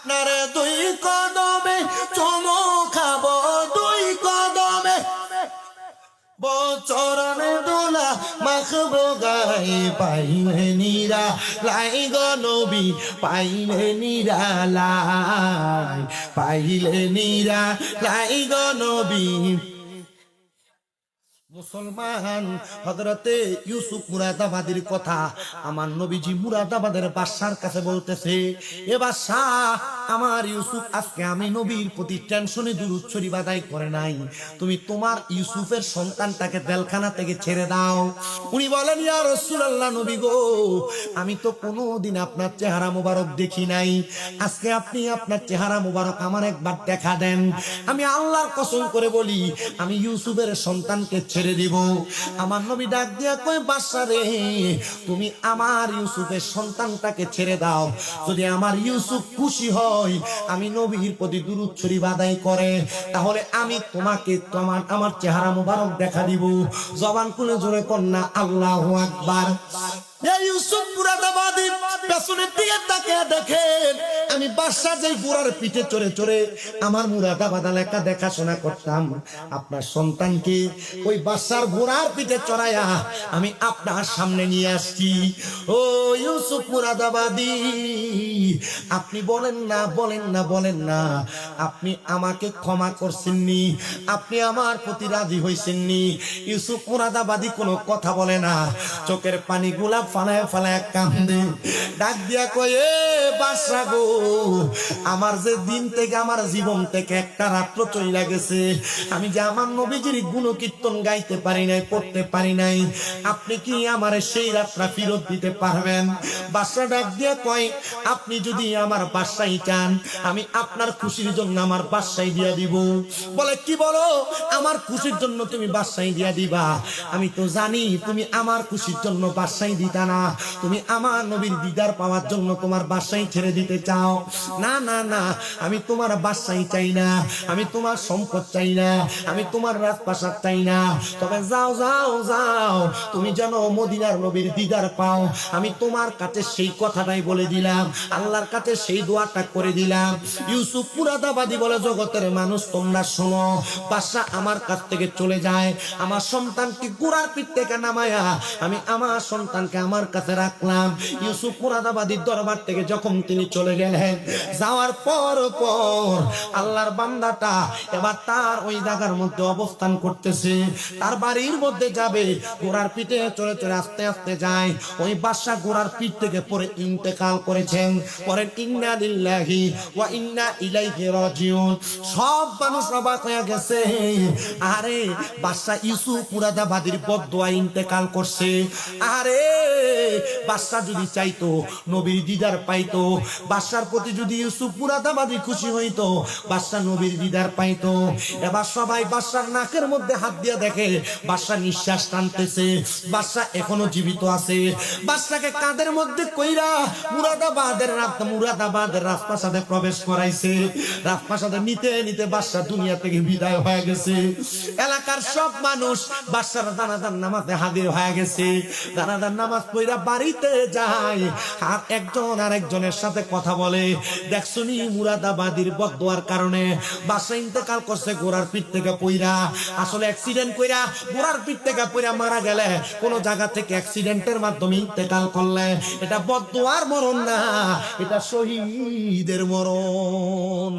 আপনারে দুই কদমে চুমু খাবো, দুই কদমে বচরণে দোলা মাখবো গায়ে, পাইলে নিরা লাই গো নবী, পাইলে নিরা লাই, পাইলে নিরা লাই গো নবী। মুসলমান হযরতে ইউসুফ মুরাদাবাদীর কথা আমার নবীজি মুরাদাবাদের বাদশার কাছে বলতেছে, এ বাদশা, আমার ইউসুফ আজকে আমি নবীর প্রতি টেনশনে দুরূদ শরীফ আদায় করে নাই, তুমি তোমার ইউসুফের সন্তানটাকে জেলখানা থেকে ছেড়ে দাও। উনি বলেন, ইয়া রাসূলুল্লাহ, নবী গো, আমি তো কোনোদিন আপনার চেহারা মোবারক দেখি নাই, আজকে আপনি আপনার চেহারা মোবারক আমার একবার দেখা দেন, আমি আল্লাহর কসম করে বলি আমি ইউসুফের সন্তানকে ছেড়ে দিব। আমার নবী ডাক দিয়া কয়, বাদশা রে, তুমি আমার ইউসুফের সন্তানটাকে ছেড়ে দাও, যদি আমার ইউসুফ খুশি হয়, আমি নবীর প্রতি দুরূদ শরীফ আদায় করে, তাহলে আমি তোমাকে আমার চেহারা মোবারক দেখা দিব। জবান খুলে জোরে কন্যা আল্লাহু আকবার। ইউসুফ মুরাদাবাদী পেছনের দিকে তাকিয়ে দেখেন, আমি বাদশা যেই বুড়ার পিঠে চড়ে চড়ে আমার মুরাদাবাদ এলাকা দেখাশোনা করতাম, আপনার সন্তানকে ওই বাদশার বুড়ার পিঠে চড়াইয়া আমি আপনার সামনে নিয়ে আসছি। ও ইউসুফ মুরাদাবাদী, আপনি বলেন না, বলেন না, বলেন না, আপনি আমাকে ক্ষমা করছেননি, আপনি আমার প্রতি রাজি হয়েছেননি। ইউসুফ মুরাদাবাদী কোনো কথা বলে না, চোখের পানি গুলা ফালায় ফালায় কান্দে, ডাক দিয়া কয়, এ বাদশা গো, আমার যে দিন থেকে আমার জীবন থেকে একটা রাত্র চলে গেছে, আমি যে আমার নবীজির গুণকীর্তন গাইতে পারি নাই, পড়তে পারি নাই, আপনি কি আমার সেই রাতটা ফেরত দিতে পারবেন? বাদশা ডাক দিয়া কয়, আপনি যদি আমার বাদশাই চান, আমি আপনার খুশির জন্য আমার বাদশাই দিয়া দিব। বলে, কি বলো, আমার খুশির জন্য তুমি বাদশাই দিয়া দিবা? আমি তো জানি তুমি আমার খুশির জন্য বাদশাই দিতা না, তুমি আমার নবীর দিদার পাওয়ার জন্য তোমার বাদশাই ছেড়ে দিতে চাও। না না না, আমি তোমার বাদশাই চাই না, আমি তোমার সম্পদ চাই না, আমি তোমার রাজপ্রাসাদ চাই না, তবে যাও যাও যাও, তুমি যেন মদিনার নবীর দিদার পাও, আমি তোমার কাছে সেই কথাটাই বলে দিলাম, আল্লাহর কাছে সেই দোয়াটা করে দিলাম। ইউসুফ মুরাদাবাদী বলে, জগতের মানুষ তোমরা শোনো, বাদশা আমার কাছ থেকে চলে যায়, আমার সন্তানকে গোড়ার পিঠ থেকে নামায়া আমি আমার সন্তানকে আমার কাছে রাখলাম। ইউসুফ মুরাদাবাদীর দরবার থেকে যখন তিনি চলে গেলেন, যাওয়ার পর পর আল্লাহর বান্দাটা এবার তার ওই জায়গার মধ্যে অবস্থান করতেছে, তার বাড়ির মধ্যে যাবে, ঘোড়ার পিঠে চলে চলে আস্তে আস্তে যায়, ওই বাদশা ঘোড়ার পিঠ থেকে পরে ইন্তেকাল করেছেন। পরে ইন্না লিল্লাহি ওয়া ইন্না ইলাইহি রাজিউন। সব মানুষ অবাক হয়ে গেছে, আরে বাদশা ইউসুফ মুরাদাবাদীর বদদোয়া ইন্তেকাল করছে। আরে বাদশা যদি চাইতো নবীর দিদার পাইতো, বাদশার প্রতি যদি ইউসুফ মুরাদাবাদী খুশি হইতো, বাদশা নবীর দিদার পাইতো। এবার সবাই বাদশার নাকের মধ্যে হাত দিয়ে দেখে বাদশা নিঃশ্বাস টানতেছে, বাদশা এখনো জীবিত আছে। বাদশাকে কাঁধের মধ্যে কইরা মুরাদাবাদের রাজপ্রাসাদে প্রবেশ করাইছে। রাজপ্রাসাদে নিতে নিতে বাদশা দুনিয়া থেকে বিদায় হয়ে গেছে। এলাকার সব মানুষ বাদশার জানাজার নামাজে হাজির হয়ে গেছে। জানাজার নামাজ পড়া বাড়িতে যায়, আর একজন আরেকজনের সাথে কথা বলে, দেখছনি মুরাদাবাদীর বদদোয়ার কারণে বাদশা ইন্তেকাল করছে ঘোড়ার পিঠ থেকে পইরা। আসলে অ্যাক্সিডেন্ট কইরা ঘোড়ার পিঠ থেকে পইরা মারা গেলে, কোন জায়গা থেকে অ্যাক্সিডেন্টের মাধ্যমে ইন্তেকাল করলে, এটা বদদোয়ার মরণ না, এটা শহীদের মরণ।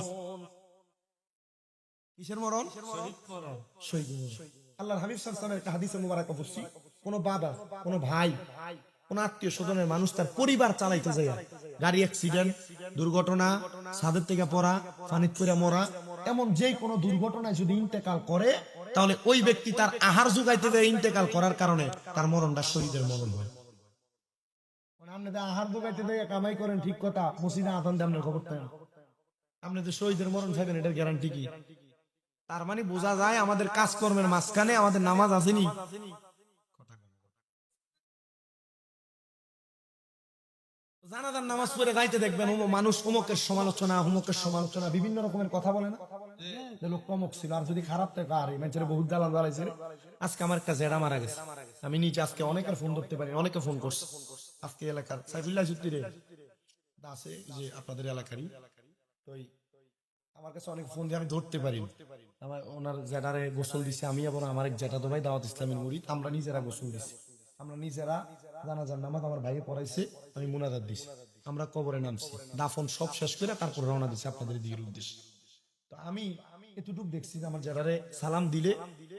কিসের মরণ? শহীদ মরণ। আল্লাহর হাবিব সাল্লাল্লাহু আলাইহি ওয়াসাল্লামের একটা হাদিসে মুবারক পড়ছি, কোন বাবা, কোন ভাই, কোন আত্মীয় স্বজনের মানুষ তার পরিবার চালাইতে যায়, গাড়ি অ্যাক্সিডেন্ট, দুর্ঘটনা, ছাদের থেকে পড়া, পানিতে পড়ে মরা, এমন যে কোনো দুর্ঘটনায় যদি ইন্তেকাল করে, তাহলে ওই ব্যক্তি তার আহার যোগাইতে যায় ইন্তেকাল করার কারণে তার মরণটা শহীদের মরণ হয়। আপনি তো আহার যোগাইতে যায় কামাই করেন, ঠিক কথা, মসজিদে আজান দেন না, খবর দেন, আপনি তো শহীদের মরণ খাবেন, এটার গ্যারান্টি কি? তার মানে বোঝা যায় আমাদের কাজকর্মের মাঝখানে আমাদের নামাজ আসেনি। জানাজার নামাজ পড়ে গাইতে দেখবেন মানুষ অমুকের সমালোচনা বিভিন্ন রকমের কথা বলে না, লোক অমুক ছিল, আর যদি খারাপ থাকে আর মানুষের বহুত জ্বালান জ্বালাইছে। আজকে আমার একটা জেরা মারা গেছে, আমি নিজে আজকে অনেকের ফোন ধরতে পারি, অনেকে ফোন করছে। আজকে এলাকার সাইফুল্লাহ সূত্রে আছে যে আপনাদের এলাকারই ওই আমার কাছে অনেক ফোন দিয়ে আমি ধরতে পারি আমার ওনার জ্যাঠারে গোসল দিছে, আমি আবার আমার এক জ্যাঠা তো ভাই দাওয়াত ইসলামের মুরিদ, আমরা নিজেরা গোসল দিছি, আমরা নিজেরা জানাজার নামাজ আমার ভাইয়ে পড়াইছে, আমি মুনাজাত দিছি, আমরা কবরে নামছি, দাফন সব শেষ করে তারপর রওনা দিছি আপনাদের দিকের উদ্দেশ্যে। তো আমি এতটুকু দেখছি যে আমার জ্যাঠারে সালাম দিলে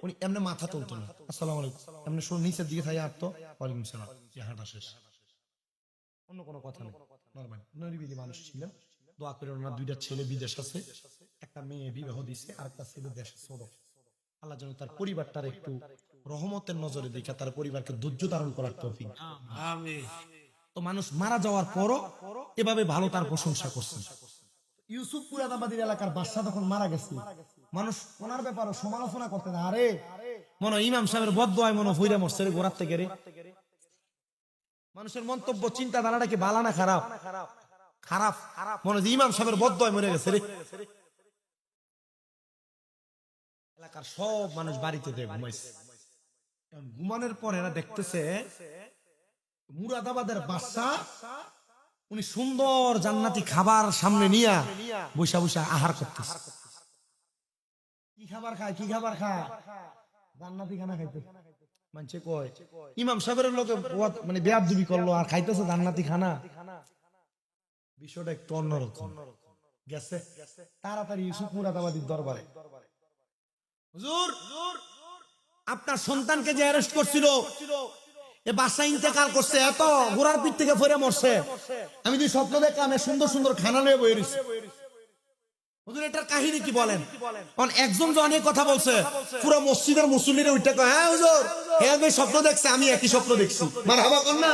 উনি এমনি মাথা তুলতো না, আসসালামু আলাইকুম, এমনি শুনে নিচের দিকে থাকে আর তো ওয়ালাইকুম সালাম, হাঁটা শেষ, অন্য কোনো কথা নেই, নরমাল নিরিবিলি মানুষ ছিলেন। দোয়া করে ওনার দুইটা ছেলে বিদেশ আছে, একটা মেয়ে বিবাহ দিছে, আর একটা ছেলে দেশে ছোট। আল্লাহ যেন তার পরিবারটার একটু রহমতের নজরে দেখে তার পরিবারকে ধৈর্য ধারণ করার তৌফিক। আমিন। তো মানুষ মারা যাওয়ার পরও এভাবে ভালো তার প্রশংসা করছেন। ইউসুফ মুরাদাবাদীর এলাকার বাদশা তখন মারা গেছে, মানুষ ওনার ব্যাপারে সমালোচনা করতেন, আরে মনে ইমাম সাহেবের বদদোয়ায় মনে হইরা মরছে রে গোড়ার থেকে রে। মানুষের মন্তব্য চিন্তাধারাটা কি ভালো না খারাপ? খারাপ। মনে হয় ইমাম সাহেবের বদদোয়ায় মরে গেছে রে। এলাকার সব মানুষ বাড়িতে ঘুমাইছে, ঘুমানোর পর এরা দেখতেছে মুরাদাবাদের বাদশা উনি সুন্দর জান্নাতি খাবার সামনে নিয়ে বসা বসা আহার করতেছে। কি খাবার খায়? কি খাবার খায়? জান্নাতি খানা খাইতে। মানছে কয় ইমাম সাহেবের লোকে মানে বেয়াদবি করলো আর খাইতেছে জান্নাতি খানা। বিষয়টা একটু অন্যরকম গেছে। তাড়াতাড়ি ইউসুফ মুরাদাবাদীর দরবারে, হুজুর আপনার সন্তানকে যে অ্যারেস্ট করছিল এ বাদশা ইন্তেকাল করছে, এত ঘোড়ার পিঠ থেকে ফিরে মরছে, আমি যে স্বপ্ন দেখলাম সুন্দর সুন্দর খানা নিয়ে বই রয়েছে। হুজুর এটার কাহিনী কি বলেন? একজন যে অনেক কথা বলছে, পুরো মসজিদের মুসল্লিরা ওইটা কয়, হ্যাঁ হুজুর হ্যাঁ আমি স্বপ্ন দেখছে, আমি একই স্বপ্ন দেখছি। মারহাবা কর না।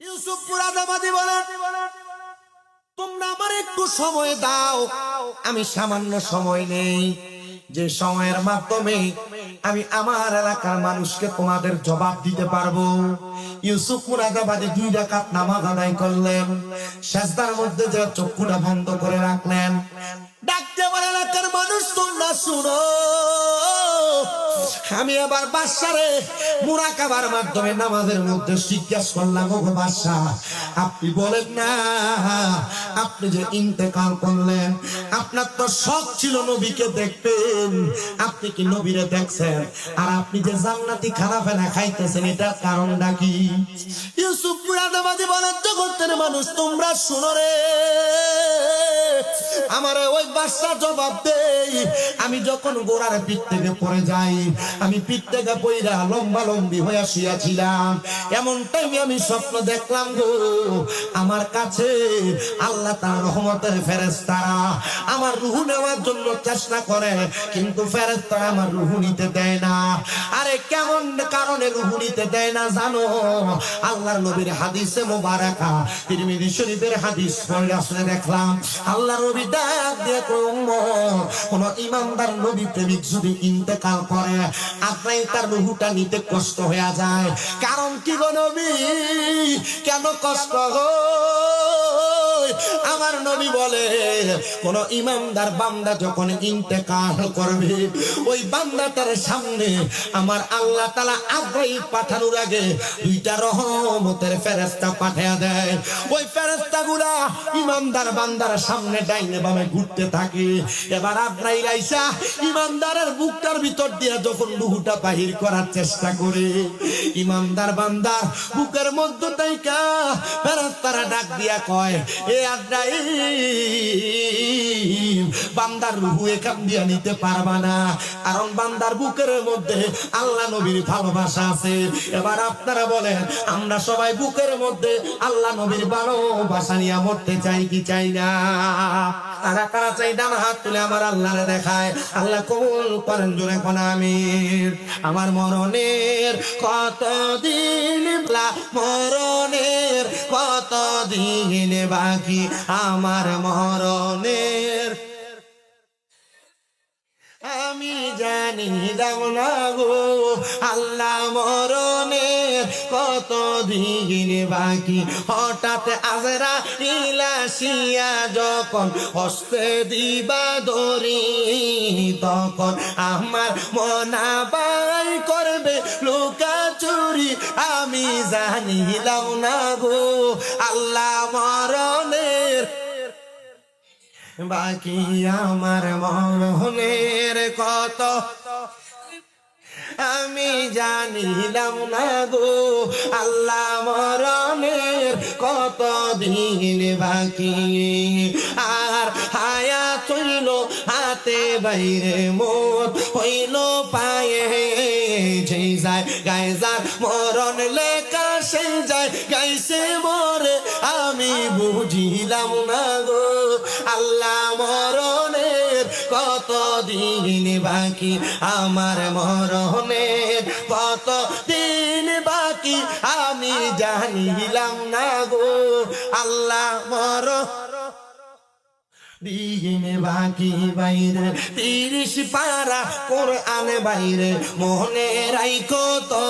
ইউসুফ মুরাদাবাদী বলেন, তোমরা আমার একটু সময় দাও, আমি সামান্য সময় নেই, যে সময়ের মাধ্যমে আমি আমার এলাকার মানুষকে তোমাদের জবাব দিতে পারবো। ইউসুফ মুরাদাবাদী 2 রাকাত নামাজ আদায় করলেন, সিজদার মধ্যে যে চক্ষুটা বন্ধ করে রাখলেন, ডাকতে বলে এলাকার মানুষ তোমরা শুনো, আমি আবার বাদশারে মুরাকাবার মাধ্যমে নামাজের মধ্যে জিজ্ঞাসা করলাম, ও বাদশা আপনি বলেন না, আপনি যে ইন্তেকাল করলেন আপনার তো শখ ছিল নবীকে দেখবেন, আপনি কি নবীরে দেখছেন? আর আপনি যে জান্নাতি খানা ফেনা খাইতেছেন এটার কারণটা কি? ইউসুফ মুরাদাবাদী বলেন, জগতের মানুষ তোমরা শুনো রে, আমারে ওই বাদশা জবাব দেই, আমি যখন গোড়ার পিঠ থেকে পড়ে যাই, আমি পিঠ থেকে পইরা লম্বা লম্বি হয়ে শুয়েছিলাম, এমন টাইমে আমি স্বপ্ন দেখলাম গো, আমার কাছে আল্লাহ তার রহমতের ফেরেশতারা আমার রূহ নেওয়ার জন্য চেষ্টা করে, কিন্তু ফেরেশতারা আমার রূহ নিতে দেয় না। আরে কেমন কারণে রূহ নিতে দেয় না জানো? আল্লাহর নবীর হাদিসে মোবারকা, তিরমিজি শরীফের হাদিস পড়ে আসলে দেখলাম আল্লাহর নবী ডাক দিয়ে কোন ইমানদার নবী প্রেমিক যদি ইন্তেকাল করে আপনার তার রূহটা নিতে কষ্ট হয়ে যায়। কারণ কি গো নবী, কেন কষ্ট হয়? আমার নবী বলে কোন ইমানদার বান্দা যখন ইন্তেকাল করবে ওই বান্দাটার সামনে আমার আল্লাহ তাআলা আজরাইল পাঠানোর আগে 2টা রহমতের ফেরেশতা পাঠিয়ে দেয়। ওই ফেরেশতাগুলা ইমানদার বান্দার সামনে ডাইনে বামে ঘুরতে থাকে। এবার আজরাইল আইসা ইমানদারের বুকটার ভিতর দিয়ে যখন রূহটা বাহির করার চেষ্টা করে, ইমানদার বান্দার বুকের মধ্যে থেকে ফেরেশতারা ডাক দিয়া কয়, এ আজরাইল বান্দার রূহ এখান দিয়া নিতে পারবা না, কারণ বান্দার বুকের মধ্যে আল্লাহ নবীর ভালোবাসা আছে। এবার আপনারা বলেন আমরা সবাই বুকের মধ্যে আল্লাহ নবীর ভালোবাসা নিয়ে মরতে চাই কি চাই না? কারা কারা চাই ডান হাত তুলে আমার আল্লাহরে দেখায়। আল্লাহ কবুল করেন জোরে কোন আমিন। আমার মরণের কতদিন, মরণের কতদিন বাকি, আমার মরণের আমি জানি না গো আল্লাহ, মরণের কতদিন বাকি। হঠাৎ আজরাইল আসিয়া যখন হস্তে দিবা দড়ি, তখন আমার মনাবাই করবে লুকাচুরি, আমি জানিলাম না গো আল্লাহ, মরণের বাকি আমার মরণের কত আমি জানিলাম না গো আল্লাহ মরণের কত দিন বাকি আর হায়াত হইল হাতে বাইরে মত হইল পায়ে যে যায় গায়ে যার মরণ লেখা সে যায় গাইছে মরে আমি বুঝিলাম না গো আল্লাহ মরণের কত দিন বাকি আমার মরণের কত দিন বাকি আমি জানিলাম না গো আল্লাহ দিন বাকি বাইরে 30 পারা কোরআন বাইরে মনে রাইখো তো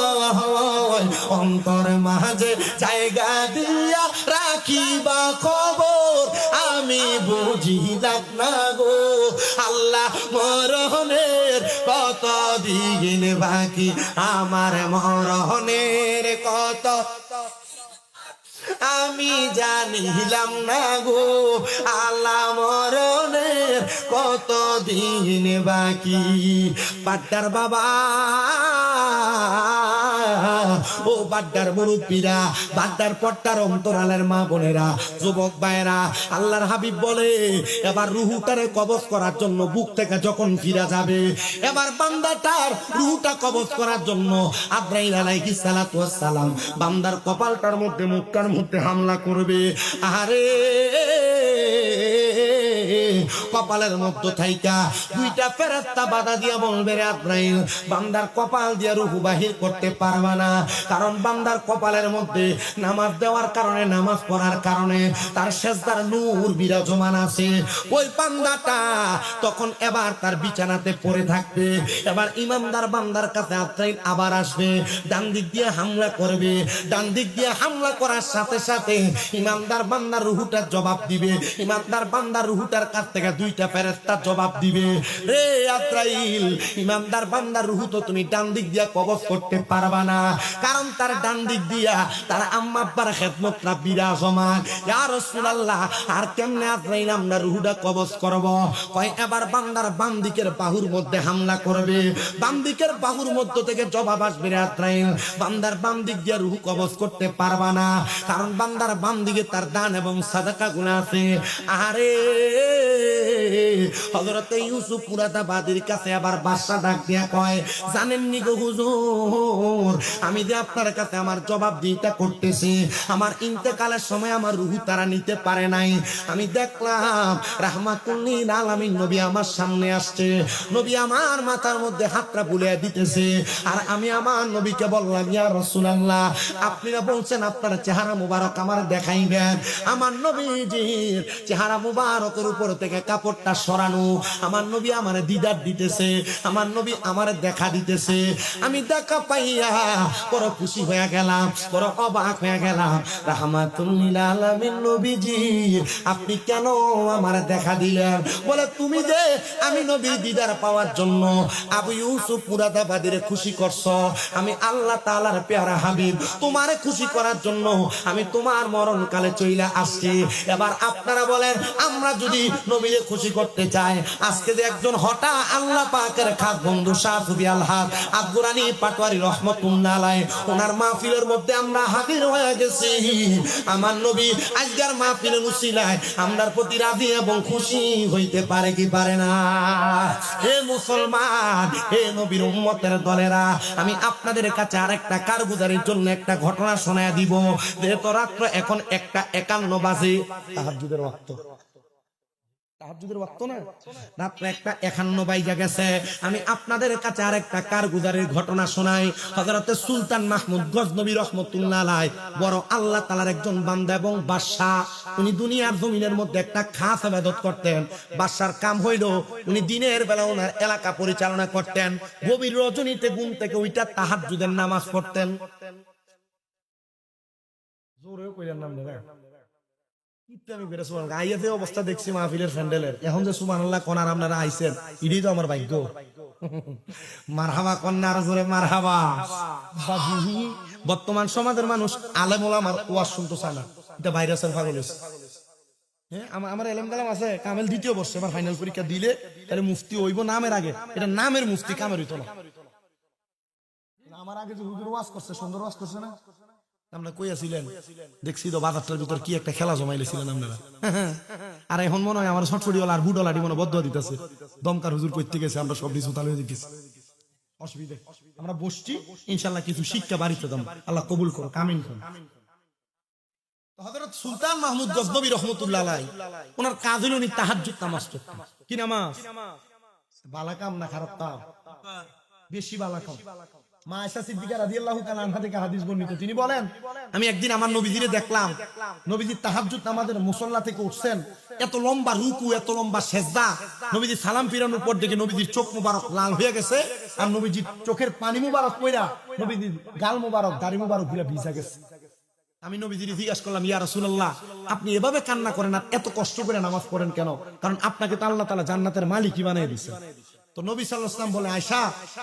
অন্তর মাঝে জায়গা দিয়া রাখিবা খবর আমি বুঝিলাম না গো আল্লাহ মরণের কত দিন বাকি আমার মরণের কত আমি জানিলাম না গো আল্লাহ মরণের কত দিন বাকি বাড্ডার বাবা ও বাড্ডার মুরব্বীরা বাড্ডার পট্টার অন্তরালের মা বোনেরা যুবক ভাইরা আল্লাহর হাবিব বলে এবার রুহুটারে কবজ করার জন্য বুক থেকে যখন ফিরা যাবে এবার বান্দাটার রুহুটা কবজ করার জন্য আজরাইল আলাইহিস সালাতু ওয়াস সালাম বান্দার কপালটার মধ্যে মুখটার মধ্যে হামলা করবে আরে কপালের মধ্যে থাইকা দুইটা ফেরেশতা বাধা দিয়া বলবে রে আজরাইল বান্দার কপাল দিয়া রূহ বাহির করতে পারবা না কারণ বান্দার কপালের মধ্যে নামাজ দেওয়ার কারণে নামাজ পড়ার কারণে তার সেজদার নূর বিরাজমান আছে ওই বান্দাটা তখন এবার তার বিছানাতে পড়ে থাকবে এবার ইমানদার বান্দার কাছে আজরাইল আবার আসবে ডান দিক দিয়ে হামলা করবে ডান দিক দিয়ে হামলা করার সাথে সাথে ইমানদার বান্দার রূহটার জবাব দিবে ইমানদার বান্দার রূহটার কাছ থেকে দুইটা ফেরেশতা জবাব দিবে রে আজরাইল ইমানদার বান্দার রূহ তো তুমি ডান দিক দিয়া কবজ করতে পারবা না কারণ তার ডান দিক দিয়া তার আম্মা আব্বার খেদমতটা বিরাজমান ইয়া রাসূলুল্লাহ আর কেমনে আজরাইল আমরা রূহটা কবজ করব কয় এবার বান্দার বাম দিকের বাহুর মধ্যে হামলা করবে বাম দিকের বাহুর মধ্য থেকে জবাব আসবে রে আজরাইল বান্দার বাম দিক দিয়া রূহ কবজ করতে পারবা না কারণ বান্দার বাম দিকে তার দান এবং সাদাকা গুনাহ আছে আরে হযরত ইউসুফ মুরাদাবাদীর কাছে আবার বাদশা ডাক দিয়া কয় জানেন নি গো হুজুর আমি যে আপনার কাছে আমার জবাব দিতে করতেছি আমার ইন্তেকালের সময় আমার রূহ তারা নিতে পারে নাই আমি দেখলাম রাহমাতুল লিল আলামিন নবী আমার সামনে আসছে নবী আমার মাথার মধ্যে হাতটা বুলিয়ে দিতেছে আর আমি আমার নবীকে বললাম ইয়া রাসূলুল্লাহ আপনারা বলছেন আপনার চেহারা মুবারক আমার দেখাইবেন আমার নবীজির চেহারা মুবারকের উপর থেকে কাপড়টা সরানো আমার নবী আমার দিদার দিতেছে আমার নবী আমার দেখা দিতেছে আমি দেখা পাইয়া বড় খুশি হয়ে গেলাম বড় অবাক হয়ে গেলাম রাহমাতুল লিল আলামিন নবীজি আপনি কেন আমার দেখা দিলেন বলে তুমি যে আমি নবী দিদার পাওয়ার জন্য আবু ইউসুফ মুরাদাবাদীর খুশি করছো আমি আল্লাহ তাআলার পেয়ারা হাবিব তোমারে খুশি করার জন্য আমি তোমার মরণকালে চইলা আসছি এবার আপনারা বলেন আমরা যদি নবীরে খুশি করতে চাই আজকে যে একজন হঠাৎ আল্লাহ পাকের খাস বন্ধু শাহসুফি আলহাজ আব্দুরানী পাটোয়ারি রহমাতুল্লাহ আলাইহি ওনার মাহফিলের মধ্যে আমরা হাজির হয়ে গেছি আমার নবী আজকের মাহফিলের উসিলায় আমরার প্রতি রাজি এবং খুশি হইতে পারে কি পারে না হে মুসলমান হে নবীর উম্মতের দলেরা আমি আপনাদের কাছে আরেকটা কারগুজারির জন্য একটা ঘটনা শোনায় দিব যেহেতু রাত্র এখন 1:51 বাজে তাহাজ্জুদের ওয়াক্ত তাহাজ্জুদের ওয়াক্ত না রাত 1:51 বাইজা গেছে আমি আপনাদের কাছে আরেকটা কারগুজারির ঘটনা শোনাই হযরত সুলতান মাহমুদ গজনবী রাহমাতুল্লাহ আলাইহি বড় আল্লাহ তাআলার একজন বান্দা এবং বাদশা উনি দুনিয়ার জমিনের মধ্যে একটা খাস ইবাদত করতেন বাদশার কাম হইল উনি দিনের বেলা ওনার এলাকা পরিচালনা করতেন গভীর রজনীতে ঘুম থেকে ওইটা তাহাজ্জুদের নামাজ পড়তেন জোরে কইলেন নাম না অবস্থা দেখছি মাহফিলের প্যান্ডেলের এখন যে সুবহানাল্লাহ কোন আর আপনারা আইছেন এটাই তো আমার ভাগ্য মারহাবা কন্যার জোরে মারহাবা বর্তমান সমাজের মানুষ আলেম ওলামার ওয়াজ শুনতে চায় না এটা ভাইরাসের পাগল হয়েছে হ্যাঁ আমার এলএম কালাম আছে, কামেল দ্বিতীয় বর্ষে এবার ফাইনাল পরীক্ষা দিলে তাহলে মুফতি হইব নামের আগে, এটা নামের মুফতি, কামের হইতো না। আমার আগে যে হুজুর ওয়াজ করছে, সুন্দর ওয়াজ করছে না, আমরা কই আছিলেন দেখছি তো বাজারটার ভিতর কি একটা খেলা জমাইলেছিলেন আপনারা। আর এখন মনে হয় আমার ছটফটিওয়ালা আর বুডলাডি মনে বদ্ধ দিতেছে, দমকার হুজুর কইতে গেছে, আমরা সব কিছু তালে দিতেছি। অসুবিধা আমরা বসছি, ইনশাআল্লাহ কিছু শিক্ষা বাড়িতে দাম, আল্লাহ কবুল করো, কামিন করো। হযরত সুলতান মাহমুদ গজনবী রাহমাতুল্লাহ আলাইহি ওনার কাজ হলো উনি তাহাজ্জুদ নামাজ পড়তেন। কি নামাজ? বালা কাম না খারাপ কাম? বেশি বালা কাম। মা আয়েশা সিদ্দিকা রাদিয়াল্লাহু তাআলা আনহা থেকে হাদিস বর্ণিত, তিনি বলেন আমি একদিন আমার নবীজিরে দেখলাম, নবীজি তাহাজ্জুদ নামাজের মুসল্লা থেকে উঠছেন, এত লম্বা রুকু, এত লম্বা সেজদা, নবীজি সালাম ফিরানোর পর দেখে নবীজির চোখ মুবারক লাল হয়ে গেছে, আর নবীজির চোখের পানি মুবারক কইরা নবীজির গাল মুবারক, দাড়ি মুবারক গুলা ভিজা গেছে। আমি নবীজিকে জিজ্ঞাসা করলাম, ইয়া রাসূলুল্লাহ, আপনি এভাবে কান্না করেন আর এত কষ্ট করে নামাজ পড়েন কেন? কারণ আপনাকে তো আল্লাহ তাআলা জান্নাতের মালিকই বানিয়ে দিয়েছেন। তো নবী সাল্লাল্লাহু আলাইহি ওয়াসাল্লাম বলে, আয়েশা,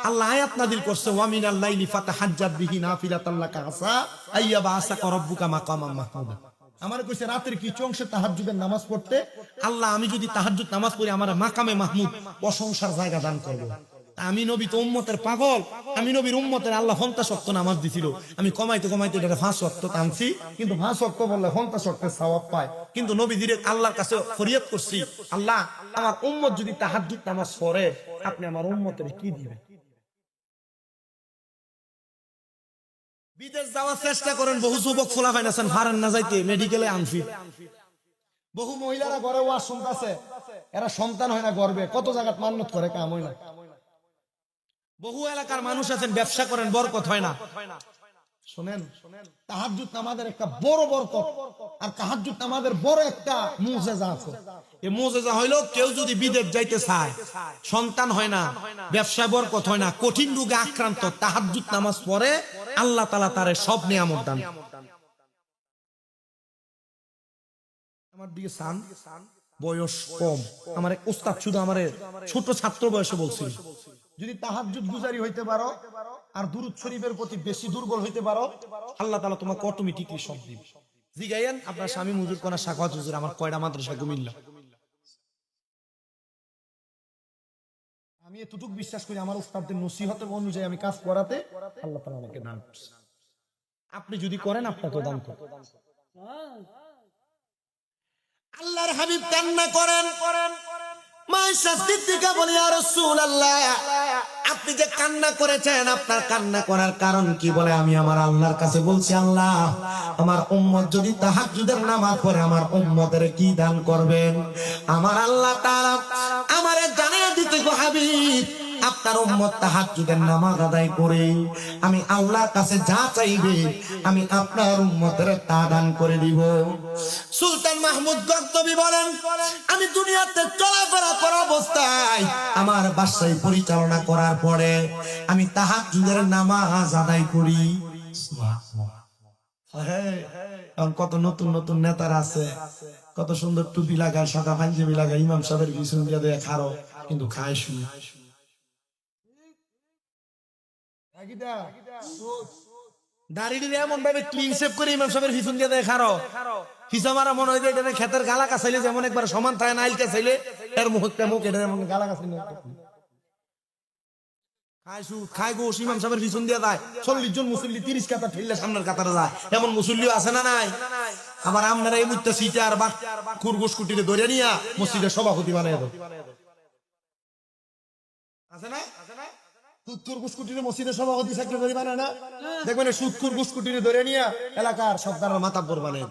আল্লাহ আয়াত নাযিল করছে, ওয়া মিনাল লাইলি ফাতাহাজ্জাদ বিহি নাফিলাতান লাকা আসা আইয়াবা আসাকা রাব্বুকা মাকামাম মাহমুদা। আমার কইছে রাতের কিছু অংশে তাহাজ্জুদের নামাজ পড়তে, আল্লাহ আমি যদি তাহাজ্জুদ নামাজ পড়ি আমার মাকামে মাহমুদ প্রশংসার জায়গা দান করবে। আমি নবী তো উম্মতের পাগল, আমি নবীর উম্মতের আল্লাহ 50 ওয়াক্ত নামাজ দিছিল, আমি কমাইতে কমাইতে এটা 5 ওয়াক্ত টানছি, কিন্তু 5 ওয়াক্ত বললে 50 ওয়াক্তের সওয়াব পায়। কিন্তু নবী দিরে আল্লাহর কাছে ফরিয়াদ করছি, আল্লাহ আমার উম্মত যদি তাহাজ্জুদ নামাজ পড়ে আপনি আমার উম্মতের কি দিবেন? বিদেশ যাওয়ার চেষ্টা করেন, বহু যুবক ফোলাফাইন আছেন ফারেন না যাইতে, মেডিকেলে আনফি। বহু মহিলারা ঘরে ওয়াজ শুনতেছে, এরা সন্তান হয় না গর্বে, কত জায়গাত মান্নত করে, কাম হয় না। বহু এলাকার মানুষ আছেন ব্যবসা করেন, বরকত হয় না। শুনেন, তাহাজ্জুদ নামাজের একটা বড় বরকত, আর তাহাজ্জুদ নামাজের বড় একটা মুজিজা আছে। এই মুজিজা হইলো, কেউ যদি বিদেশ যাইতে চায়, সন্তান হয় না, ব্যবসায় বরকত হয় না, কঠিন রোগে আক্রান্ত, তাহাজ্জুদ নামাজ পড়ে আল্লাহ তাআলা তারে সব নিয়ামত দান। আমার দিকে সান বয়স কম, আমার এক উস্তাদ শুধু আমারে ছোট ছাত্র বয়সে বলছিল, যদি তাহাজ্জুদ গুজারি হইতে পারো আর দুরূদ শরীফের প্রতি বেশি দুর্বল হইতে পারো, আল্লাহ তাআলা তোমাকে অটোমেটিকলি সব দিবে। জিগাইয়েন আপনার স্বামী মুজুর কোনা সাখাওয়াত হুজুর আমার কয়টা মাদ্রাসা কুমিল্লা। আমি এতটুকু বিশ্বাস করি, আমার উস্তাদদের নসিহতের অনুযায়ী আমি কাজ করাতে আল্লাহ তাআলা আমাকে দান করছে। আপনি যদি করেন আপনাকে দান করবে। আল্লাহর হাবিব কান্না করেন, মা আয়েশা সিদ্দিকা বলে, ইয়া রাসূলুল্লাহ, আপনি যে কান্না করেছেন আপনার কান্না করার কারণ কি? বলে, আমি আমার আল্লাহর কাছে বলছি, আল্লাহ আমার উম্মত যদি তাহাজ্জুদের নামাজ পড়ে আমার উম্মতের কি দান করবেন? আমার আল্লাহ তাআলা আমারে জানিয়ে দিতে গো হাবিব, আপনার উম্মত তাহাজ্জুদের নামাজ আদায় করে আমি আল্লাহর কাছে যা চাইবে আমি আপনার উম্মতের তা দান করে দিব। সুলতান মাহমুদ গজনবী বলেন, আমি দুনিয়াতে চলাফেরা করা অবস্থায় আমার বাসায় পরিচালনা করার পরে আমি তাহাজ্জুদের নামাজ আদায় করি। এখন কত নতুন নতুন নেতারা আছে, কত সুন্দর টুপি লাগায়, সাদা পাঞ্জাবি লাগায়, ইমাম সাহেবের পিছন দিয়ে দেয় খারো, কিন্তু খায় শুনে। দাড়িটি এমন ভাবে ক্লিন শেভ করে ইমাম সাহেবের পিছন দিয়ে দেয় খারো, হিসা মারা মনে হয় যে ক্ষেতের গালা কাছাইলে যেমন একবার সমান থাকে, নাইল কাছাইলে এর মুখে মুখ এটা এমন গালা কাছাইলে খায় গোস ইমাম সাহেবের পিছন দিয়ে যায়। 40 জন মুসল্লি 30 কাতার ঠেললে সামনের কাতারে যায়, এমন মুসল্লিও আছে না নাই? আবার আপনারা এই মুহূর্তে সিটার বা খুরগোশ কুটিরে ধরে নিয়া মসজিদের সভাপতি বানিয়ে দাও, আছে না? সুদখোর গুসকুটিরে মসজিদের সভাপতি সেক্রেটারি বানায় না? দেখবেন সুদখোর গুসকুটিরে ধরে নিয়া এলাকার সরকারের মাতাব্বর বানায়।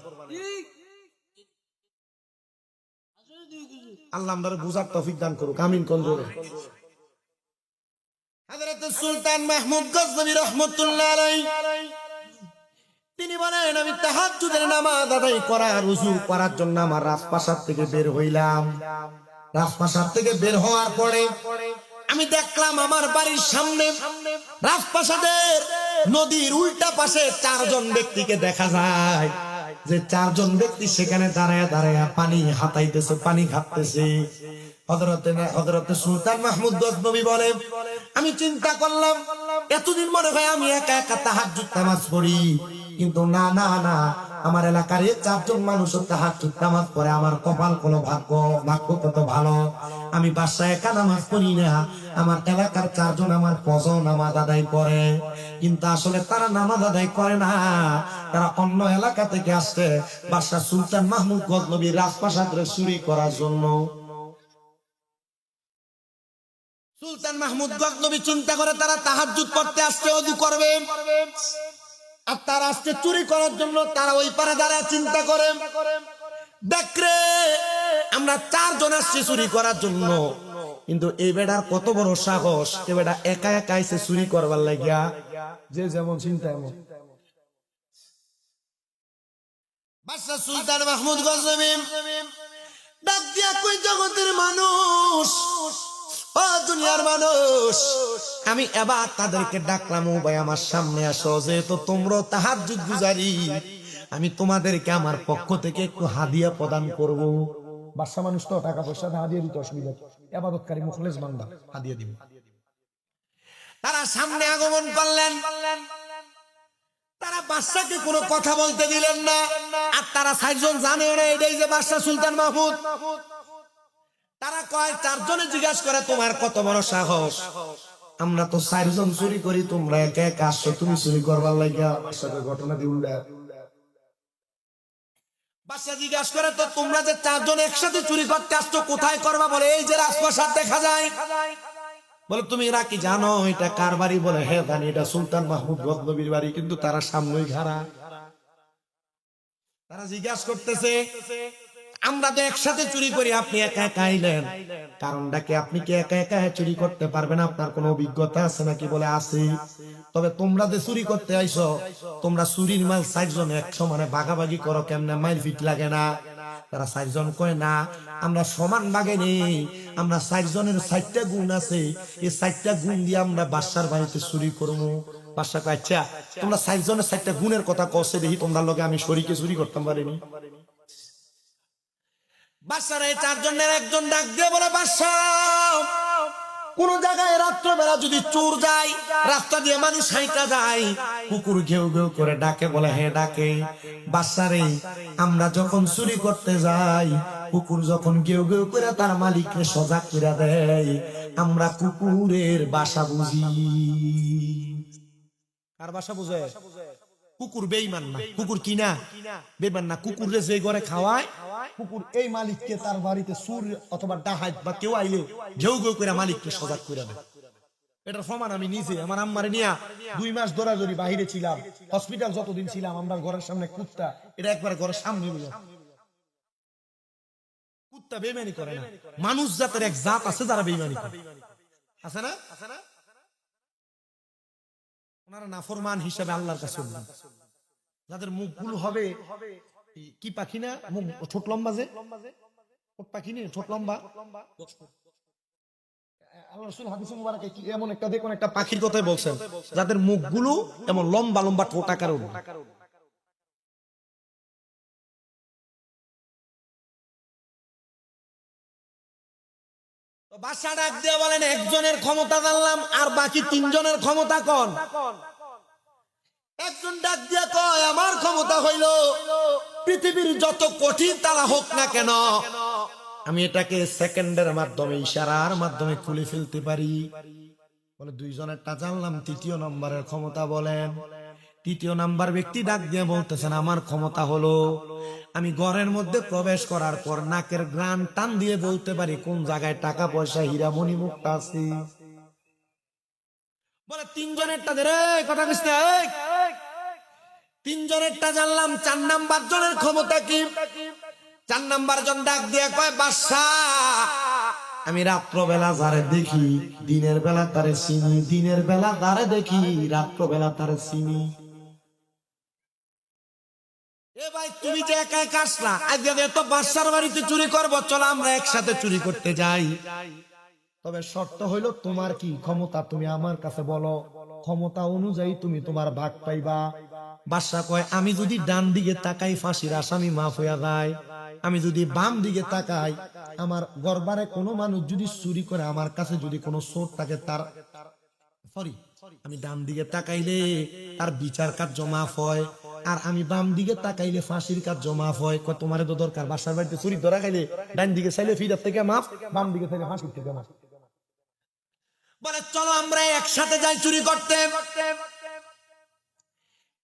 আল্লাহ আমাদের বুঝার তৌফিক দান করুক, আমিন কোন জোরে। হযরত সুলতান মাহমুদ গজনবী রাহমাতুল্লাহ আলাইহি তিনি বলেন, আমি তাহাজ্জুদের নামাজ আদায় করার ওযু করার জন্য আমার রাজপ্রাসাদ থেকে বের হইলাম। রাজপ্রাসাদ থেকে বের হওয়ার পরে আমি দেখলাম আমার বাড়ির সামনে রাজপ্রাসাদের নদীর উল্টা পাশে 4 জন ব্যক্তিকে দেখা যায়, যে 4 জন ব্যক্তি সেখানে দাঁড়ায় দাঁড়ায় পানি হাতাইতেছে, পানি খাচ্ছে। হযরতে সুলতান মাহমুদ গজনবী বলে, আমি চিন্তা করলাম এতদিন মনে হয় আমি একা একা তাহাজ্জুদ নামাজ পড়ি, কিন্তু না না না, আমার এলাকার এই 4 জন মানুষ তাহাজ্জুদ নামাজ পড়ে, আমার কপাল কোনো ভাগ্য কত ভালো। আমি বাসায় একা নামাজ পড়ি না, আমার এলাকার 4 জন আমার ফজর নামাজ আদায় করে, কিন্তু আসলে তারা নামাজ আদায় করে না, তারা অন্য এলাকা থেকে আসছে বাদশা সুলতান মাহমুদ গজনবীর রাজপ্রাসাদে চুরি করার জন্য। সুলতান মাহমুদ গজনবী চিন্তা করে তারা তাহাজ্জুদ পড়তে আসছে, ওযু করবে, আর তারা আসছে চুরি করার জন্য। তারা ওই পারে দাঁড়ায় চিন্তা করে, দেখরে আমরা 4 জন আসছি চুরি করার জন্য, কিন্তু এই বেড়ার কত বড় সাহস, এই বেড়া একা একা এসে চুরি করবার লাগিয়া। যে যেমন চিন্তা এমন। বাদশা সুলতান মাহমুদ গজনবী ডাক দিয়া কই, জগতের মানুষ, ও দুনিয়ার মানুষ, আমি এবার তাদেরকে ডাকলাম, ও ভাই আমার সামনে আসো, যেহেতু তোমরা তাহাজ্জুদ গুজারি, আমি তোমাদেরকে আমার পক্ষ থেকে একটু হাদিয়া প্রদান করব। বাদশা মানুষ তো টাকা পয়সা হাদিয়া দিতে অসুবিধা, ইবাদতকারী মুখলেস বান্দা, হাদিয়া দিব। তারা সামনে আগমন করলেন, তারা বাদশাকে কোনো কথা বলতে দিলেন না, আর তারা 4 জন জানে না এটাই যে বাদশা সুলতান মাহমুদ। তারা কয়, 4 জনে জিজ্ঞাসা করে, তোমার কত বড় সাহস, আমরা তো 4 জন চুরি করি, তোমরা একা একা আসছো, তুমি চুরি করবার লাগিয়া। বাদশাকে ঘটনা দিয়ে উল্টা। বাদশা জিজ্ঞাসা করে, তো তোমরা যে 4 জন একসাথে চুরি করতে আসছো, কোথায় করবা? বলে এই যে রাজপ্রাসাদ দেখা যায়। বলে তুমি এরা কি জানো এটা কার বাড়ি? বলে হ্যাঁ জানি, এটা সুলতান মাহমুদ গজনবীর বাড়ি, কিন্তু তারা সামনেই খাড়া। তারা জিজ্ঞাসা করতেছে, আমরা তো একসাথে চুরি করি, আপনি একা একা আইলেন, কারণটা কি? আপনি কি একা একা চুরি করতে পারবেন? আপনার কোনো অভিজ্ঞতা আছে নাকি? বলে আছে। তবে তোমরা যে চুরি করতে আইছো, তোমরা চুরির মাল 4 জন একসমানে ভাগাভাগি করো, কেমনে মাইল ফিট লাগে না? তারা 4 জন কয়, না আমরা সমান ভাগে নেই, আমরা 4 জনের 4টা গুণ আছে, এই 4টা গুণ দিয়ে আমরা বাদশার বাড়িতে চুরি করবো। বাদশা কয়, আচ্ছা তোমরা 4 জনের 4টা গুণের কথা কষে দেখি, তোমরা লগে আমি শরীকে চুরি করতে পারিনি। বাদশার এই 4 জনের একজন ডাক দিয়ে বলে, বাদশা কোন জায়গায় রাত্রবেলা যদি চোর যায়, রাস্তা দিয়ে মানুষ হাইটা যায়, কুকুর ঘেউ ঘেউ করে ডাকে? বলে হ্যাঁ ডাকে। বাদশারে আমরা যখন চুরি করতে যাই, কুকুর যখন ঘেউ ঘেউ করে তার মালিককে সজাগ করে দেয়, আমরা কুকুরের বাসা বুঝি। কার বাসা বুঝে? কুকুর বেঈমান না, কুকুর কি না বেঈমান না। কুকুরে যে ঘরে খাওয়ায়, কুকুর এই মালিককে তার বাড়িতে চোর অথবা ডাহাত বা কেউ আইলে ঘেউ ঘেউ করে মালিককে সজাগ করে দেয়। এটার প্রমাণ আমি নিজে আমার আম্মারে নিয়া 2 মাস দৌড়াদৌড়ি বাহিরে ছিলাম, হসপিটাল যতদিন ছিলাম, আমরা ঘরের সামনে কুত্তা, এটা একবার ঘরের সামনে নিলাম। কুত্তা বেঈমানি করে না, মানুষ জাতের এক জাত আছে যারা বেঈমানি করে, আছে না? ওনারা নাফরমান হিসাবে আল্লাহর কাছে, যাদের মুখগুলো হবে কি পাখি না, মুখ ছোট লম্বা, যে পাখি নেই ছোট লম্বা, আল্লাহ রাসূল হাদিসে মুবারাকে কি এমন একটা দেখুন, একটা পাখির কথাই বলছেন, যাদের মুখগুলো এমন লম্বা লম্বা ঠোঁট আকার। বাদশা ডাক দিয়ে বলেন, একজনের ক্ষমতা জানলাম, আর বাকি 3 জনের ক্ষমতা কোন? একজন ডাক দিয়ে কয়, আমার ক্ষমতা হইল পৃথিবীর যত কঠিন তারা হোক না কেন, আমি এটাকে সেকেন্ডের মাধ্যমে, ইশারার মাধ্যমে খুলে ফেলতে পারি। বলে 2 জনেরটা জানলাম, 3য় নম্বরের ক্ষমতা বলেন। 3য় নাম্বার ব্যক্তি ডাক দিয়ে বলতেছেন, আমার ক্ষমতা হলো আমি ঘরের মধ্যে প্রবেশ করার পর নাকের গ্রান টান দিয়ে বলতে পারি কোন জায়গায় টাকা পয়সা হীরা মণি মুক্তা আছে। বলে 3 জনেরটা রে কথা কইছ, 3 জনেরটা জানলাম, 4 নাম্বার জনের ক্ষমতা কি? 4 নাম্বার জন ডাক দিয়ে কয়, বাদশা আমি রাত্রবেলা যারে দেখি দিনের বেলা তারে চিনি, দিনের বেলা যারে দেখি রাত্রবেলা তারে চিনি। এ ভাই তুমি যে একা একা আসলা, আজকে তো বাদশার বাড়িতে চুরি করবো, চলো আমরা একসাথে চুরি করতে যাই। তবে শর্ত হইলো তোমার কি ক্ষমতা তুমি আমার কাছে বলো, ক্ষমতা অনুযায়ী তুমি তোমার ভাগ পাইবা। বাদশা কয়, আমি যদি ডান দিকে তাকাই ফাঁসির আসামি মাফ হইয়া যায়, আমি যদি বাম দিকে তাকাই, আমার দরবারে কোনো মানুষ যদি চুরি করে, আমার কাছে যদি কোনো চোর থাকে, তার সরি আমি ডান দিকে তাকাইলে তার বিচার কার্য মাফ হয়, আর আমি বাম দিকে তাকাইলে ফাঁসির কাজ মাফ হয়। তোমার তো দরকার বাসার বাড়িতে চুরি ধরা খাইলে ডান দিকে চাইলে ফিরার থেকে মাফ, বাম দিকে চাইলে ফাঁসির থেকে মাফ। বলে চলো আমরা একসাথে যাই চুরি করতে।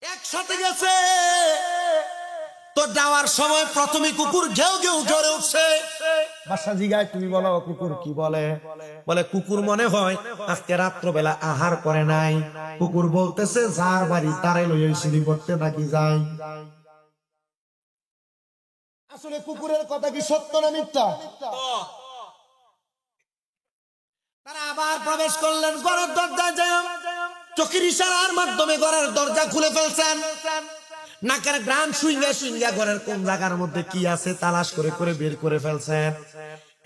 একসাথে গেছে তো যাওয়ার সময় প্রথমে কুকুর ঘেউ ঘেউ জ্বরে উঠছে। বাসা জিগায় তুমি বলো কুকুর কি বলে? বলে কুকুর মনে হয় আজকে রাত্রবেলা আহার করে নাই। কুকুর বলতেছে যার বাড়ি তারাই লই চুরি করতে নাকি যাই। আসলে কুকুরের কথা কি সত্য না মিথ্যা? তারা আবার প্রবেশ করলেন ঘরের দরজায় যায়, চোখের ইশারার মাধ্যমে ঘরের দরজা খুলে ফেলছেন। নাকের গ্রাম শুইঙ্গা শুইঙ্গা ঘরের কোন জায়গার মধ্যে কি আছে তালাশ করে করে বের করে ফেলছেন।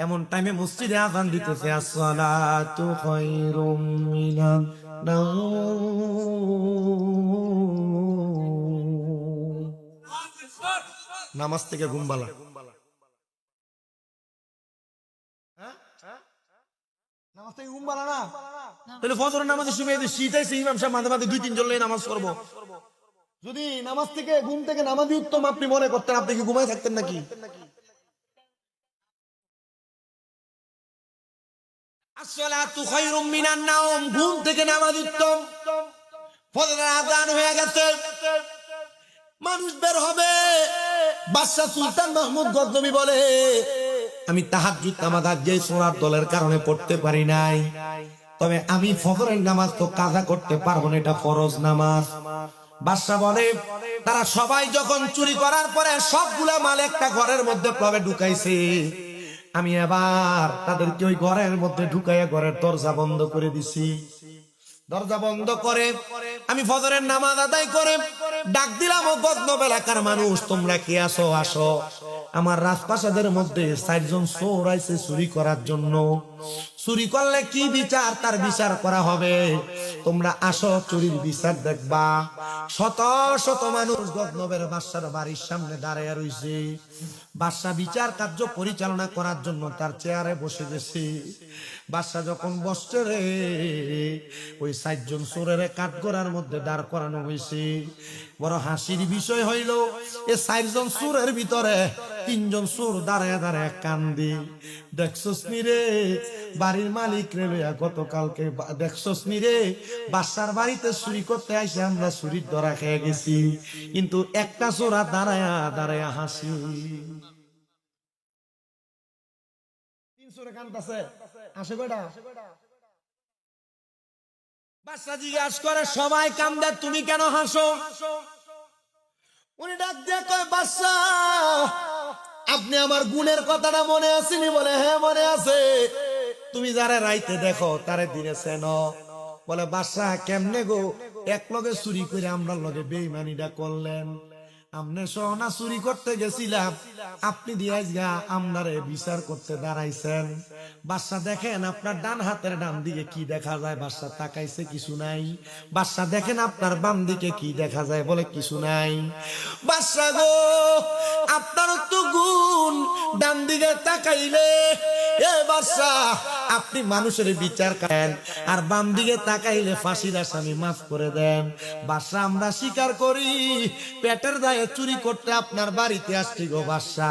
এমন টাইমে মসজিদে আযান দিতেছে, আসসালাতু খায়রুম মিনান নাওম। নামাজ থেকে ঘুম ভালো। নামাজ থেকে ঘুম ভালো না? তাহলে ফজরের নামাজে শুয়ে শীত আইছে, ইমাম সাহেব মাঝে মাঝে 2-3 জন লয়ে নামাজ পড়বো। যদি নামাজ থেকে ঘুম থেকে নামাজই উত্তম আপনি মনে করতেন, আপনি কি ঘুমায় থাকতেন নাকি? আসসালাতু খায়রুম মিনান নাওম, ঘুম থেকে নামাজ উত্তম। ফজরের আযান হয়ে গেছে, মানুষ বের হবে। বাদশা সুলতান মাহমুদ গজনবী বলে আমি তাহাজ্জুদ নামাজ আজকে সূরার দলের কারণে পড়তে পারি নাই, তবে আমি ফজরের নামাজ তো কাজা করতে পারবো না, এটা ফরজ নামাজ। বাদশা বলে তারা সবাই যখন চুরি করার পরে সবগুলা মাল একটা ঘরের মধ্যে প্লবে ঢুকাইছে, আমি এবার তাদেরকে ওই ঘরের মধ্যে ঢুকাইয়া ঘরের দরজা বন্ধ করে দিছি। দরজা বন্ধ করে আমি ফজরের নামাজ আদায় করে ডাক দিলাম, ও গজনব এলাকার মানুষ তোমরা কি আসো? আসো, আমার রাজপ্রাসাদের মধ্যে 4 জন চোর আইছে চুরি করার জন্য। চুরি করলে কি বিচার তার বিচার করা হবে, তোমরা আসো চুরির বিচার দেখবা। শত শত মানুষ গজনবের বাদশার বাড়ির সামনে দাঁড়ায় রইছে। বাদশা বিচার কার্য পরিচালনা করার জন্য তার চেয়ারে বসে গেছে। বাদশা যখন বসছে রে, ওই 4 জন চোরের কাঠগড়ার মধ্যে দাঁড় করানো হয়েছে। বড় হাসির বিষয় হইল এ 4 জন চোরের ভিতরে 3 জন চোর দাঁড়ায় দাঁড়ায় কান্দি। দেখছস নি রে বাড়ির মালিক রে লইয়া গতকালকে, দেখছস নি রে বাদশার বাড়িতে চুরি করতে আইসে আমরা চুরির ধরা খেয়ে গেছি, কিন্তু একটা চোরা দাঁড়ায়া দাঁড়ায়া হাসি। 3 চোরে কান্দাছে, হাসে কয়টা? বাদশা জিজ্ঞাসা করে সবাই কান্দে, তুমি কেন হাসো? উনি ডাক দিয়ে কয় বাদশা আপনি আমার গুণের কথাটা মনে আসেনি? বলে হ্যাঁ মনে আছে। তুমি যারা রাইতে দেখো তারে দিনে চেনো। বলে বাদশা কেমনে গো এক লগে চুরি করে আমরা লগে বেঈমানিটা করলেন? আমনে সোনা চুরি করতে গেছিলাম, আপনি দিয়াই গা আমনারে বিচার করতে দাঁড়াইছেন। বাদশা দেখেন আপনার ডান হাতের ডান দিকে কি দেখা যায়? বাদশা তাকাইছে, কিছু নাই। বাদশা দেখেন আপনার বাম দিকে কি দেখা যায়? বলে কিছু নাই। বাদশা গো আপনার তো গুণ, ডান দিকে তাকাইলে এ বাদশা আপনি মানুষের বিচার করেন, আর বাম দিকে তাকাইলে ফাঁসির আসামি মাফ করে দেন। বাদশা আমরা স্বীকার করি পেটের দায়ে চুরি করতে আপনার বাড়িতে আসছি গো বাদশা।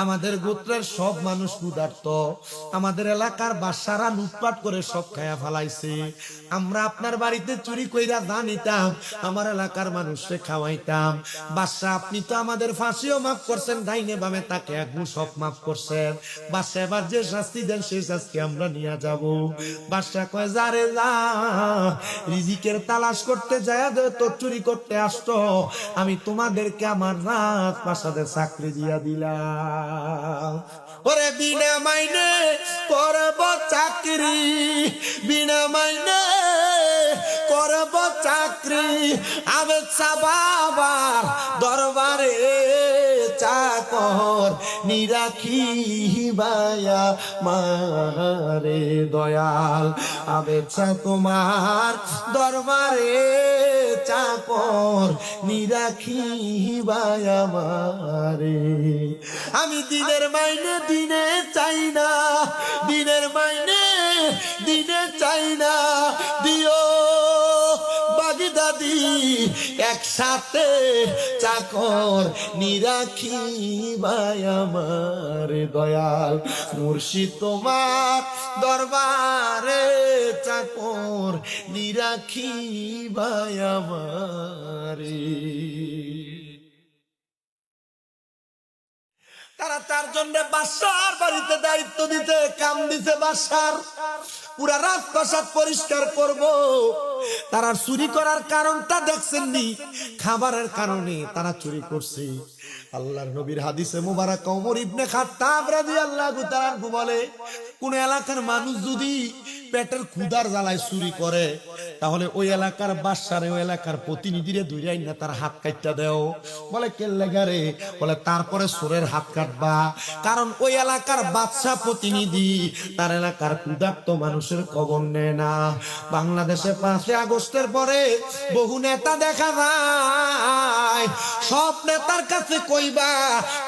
আমাদের গোত্রের সব মানুষ ক্ষুধার্ত, আমাদের এলাকার বাদশারা লুটপাট করে সব খায়া ফেলাইছে। আমরা আপনার বাড়িতে চুরি কইরা জানিতাম, আমার এলাকার মানুষকে খাওয়াইতাম। বাদশা আপনি তো আমাদের ফাঁসিও মাফ করছেন, ডাইনে বামে তাকে একদম সব মাফ করছেন। বাদশা এবার যে শাস্তি দেন সেই শাস্তি আমরা নিয়ে যাব। বাদশা কয় যারে যা রিজিকের তালাশ করতে যায় তো চুরি করতে আসতো, আমি তোমাদেরকে আমার রাজপ্রাসাদে চাকরি দিয়া দিলাম। ওরে বিনা মাইনে করব চাকরি, বিনা মাইনে করব চাকরি, আবেদ বাবার দরবারে চাকর নিরাখি বায়া মারে দয়াল। আবেদ তোমার দরবারে চাকর নিরাখি বায়া মারে। আমি দিনের মাইনে দিনে চাই না, দিনের মাইনে দিনে চাই না, দিও বাগদাদি একসাথে চাকর নিরাখি ভাই আমার দয়াল মুর্শিদ তোমার দরবারে চাকর নিরাখি ভাই আমারে। তারা চারজনরে বাদশার বাড়িতে দায়িত্ব দিতে কাম দিতে, বাদশার পুরা রাজপ্রাসাদ পরিষ্কার করব। তারা চুরি করার কারণটা দেখছেন নি, খাবারের কারণে তারা চুরি করছে। আল্লাহর নবীর হাদিসে মুবারক ওমর ইবনে খাত্তাব রাদিয়াল্লাহু তাআলা বলে, কোন এলাকার মানুষ যদি পেটের ক্ষুধার জ্বালায় চুরি করে, তাহলে ওই এলাকার বাদশারে ওই এলাকার প্রতিনিধিরে ধইরাই না তার হাত কাটটা দেও। বলে কেল্লে গারে? বলে তারপরে চোরের হাত কাটবা, কারণ ওই এলাকার বাদশা প্রতিনিধি তার এলাকার ক্ষুধার্ত মানুষের খবর নেয় না। বাংলাদেশে 5 আগস্টের পরে বহু নেতা দেখা যায়, সব নেতার কাছে কইবা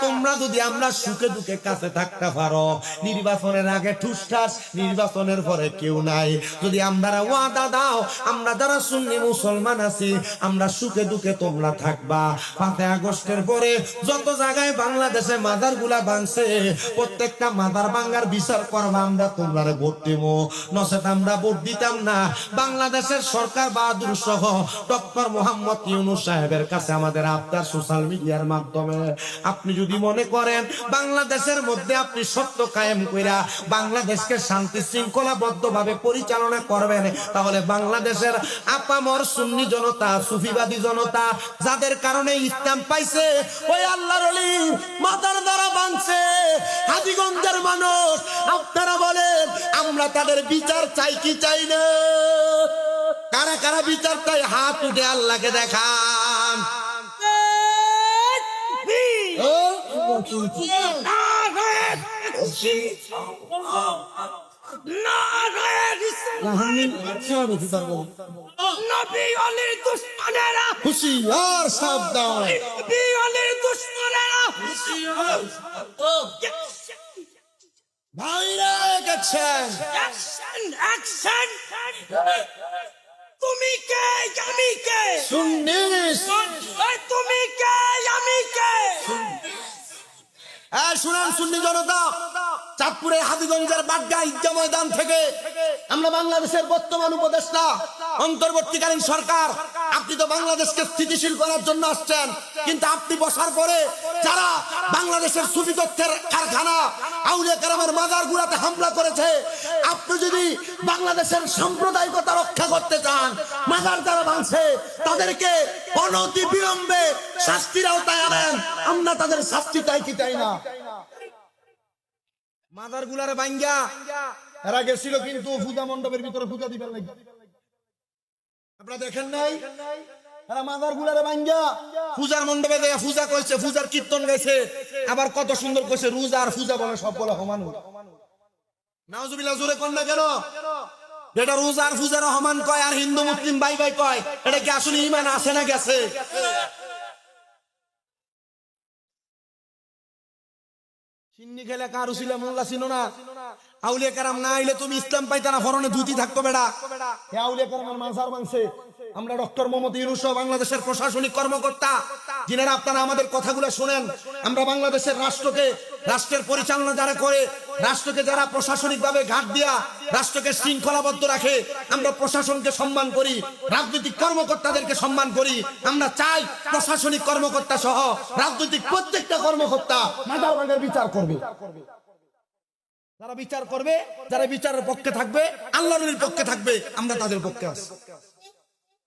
তোমরা যদি আমরা সুখে দুঃখে কাছে থাকতে পারো, নির্বাচনের আগে ঠুসঠাস, নির্বাচনের পরে কেউ নাই। যদি আমরা ওয়াদা দাও, আমরা যারা সুন্নি মুসলমান আছি, আমরা সুখে দুঃখে তোমরা থাকবা। 5 আগস্টের পরে যত জায়গায় বাংলাদেশে মাজার গুলা ভাঙছে, প্রত্যেকটা মাজার ভাঙার বিচার করবা, আমরা তোমরা ভোট দিব, নচেত আমরা ভোট দিতাম না। বাংলাদেশের সরকার বাহাদুর সহ ডক্টর মোহাম্মদ ইউনূস সাহেবের কাছে আমাদের আবদার সোশ্যাল মিডিয়ার মাধ্যমে, আপনি যদি মনে করেন বাংলাদেশের মধ্যে আপনি সত্য কায়েম কইরা বাংলাদেশকে শান্তি শৃঙ্খলাবদ্ধ ভাবে পরিচালনা করবেন, তাহলে বাংলাদেশের আপামর সুন্নি জনতা, সুফিবাদী জনতা, যাদের কারণে ইসলাম পাইছে, ওই আল্লাহর ওলি মাথার দ্বারা ভাঙছে হাজীগঞ্জের মানুষ, আপনারা বলেন আমরা তাদের বিচার চাই কি চাই না? কারা কারা বিচার চাই? হাত উঠে আল্লাহকে দেখান। হুশিয়ার সাবধান, ভাইরা গেছেন। তুমি কে? আমি কে? সুন্নি। তুমি কে? আমি কে? শুনেন সুন্নি জনতা, চাঁদপুরের হাজীগঞ্জের বাড্ডা ঈদগাহ ময়দান থেকে আমরা বাংলাদেশের বর্তমান উপদেষ্টা, অন্তর্বর্তীকালীন সরকার, আপনি তো বাংলাদেশকে স্থিতিশীল করার জন্য আসছেন, কিন্তু আপনি বসার পরে যারা বাংলাদেশের সুফি তথ্যের কারখানা, আউলিয়া কেরামের মাজার গুলাতে হামলা করেছে, আপনি যদি বাংলাদেশের সাম্প্রদায়িকতা রক্ষা করতে চান, মাজার যারা ভাঙছে তাদেরকে অনতি বিলম্বে শাস্তির আওতায় আনেন। আমরা তাদের শাস্তি চাই কি চাই না? মাজার গুলারে ভাঙ্গা এরা গেছিল কিন্তু পূজা মণ্ডপের ভিতরে পূজা দিবেন লাগবে, আপনারা দেখেন নাই? এরা মাজার গুলারে ভাঙ্গা পূজার মণ্ডপে যায় পূজা কইছে, পূজার কীর্তন গাইছে, আবার কত সুন্দর কইছে রোজা আর পূজা বলে সব বলে সমান। নাউজুবিল্লাহ, জোরে কোন না কেন? এটা রোজা আর পূজার সমান কয়, আর হিন্দু মুসলিম ভাই ভাই কয়, এটা কি আসলে ঈমান আছে না গেছে? সিন্নি খেলে কারু ছিল মোল্লা ছিল না, আউলিয়া কেরাম না আইলে তুমি ইসলাম পাইতা না, ফরনে ধুতি থাকতো বেড়া। আউলিয়া কেরামের মাজার ভাঙছে। আমরা ডক্টর মোহাম্মদ ইউনূস বাংলাদেশের প্রশাসনিক কর্মকর্তা, যিনারা আপনারা আমাদের কথাগুলো শোনেন, আমরা বাংলাদেশের রাষ্ট্রকে, রাষ্ট্রের পরিচালনা যারা করে, রাষ্ট্রকে যারা প্রশাসনিক ভাবে ঘাট দিয়া রাষ্ট্রকে শৃঙ্খলাবদ্ধ রাখে, আমরা প্রশাসনকে সম্মান করি, রাজনৈতিক কর্মকর্তাদেরকে সম্মান করি। আমরা চাই প্রশাসনিক কর্মকর্তা সহ রাজনৈতিক প্রত্যেকটা কর্মকর্তা মাজার ভাঙার বিচার করবে। যারা বিচার করবে, যারা বিচারের পক্ষে থাকবে, আল্লাহর পক্ষে থাকবে, আমরা তাদের পক্ষে আছি।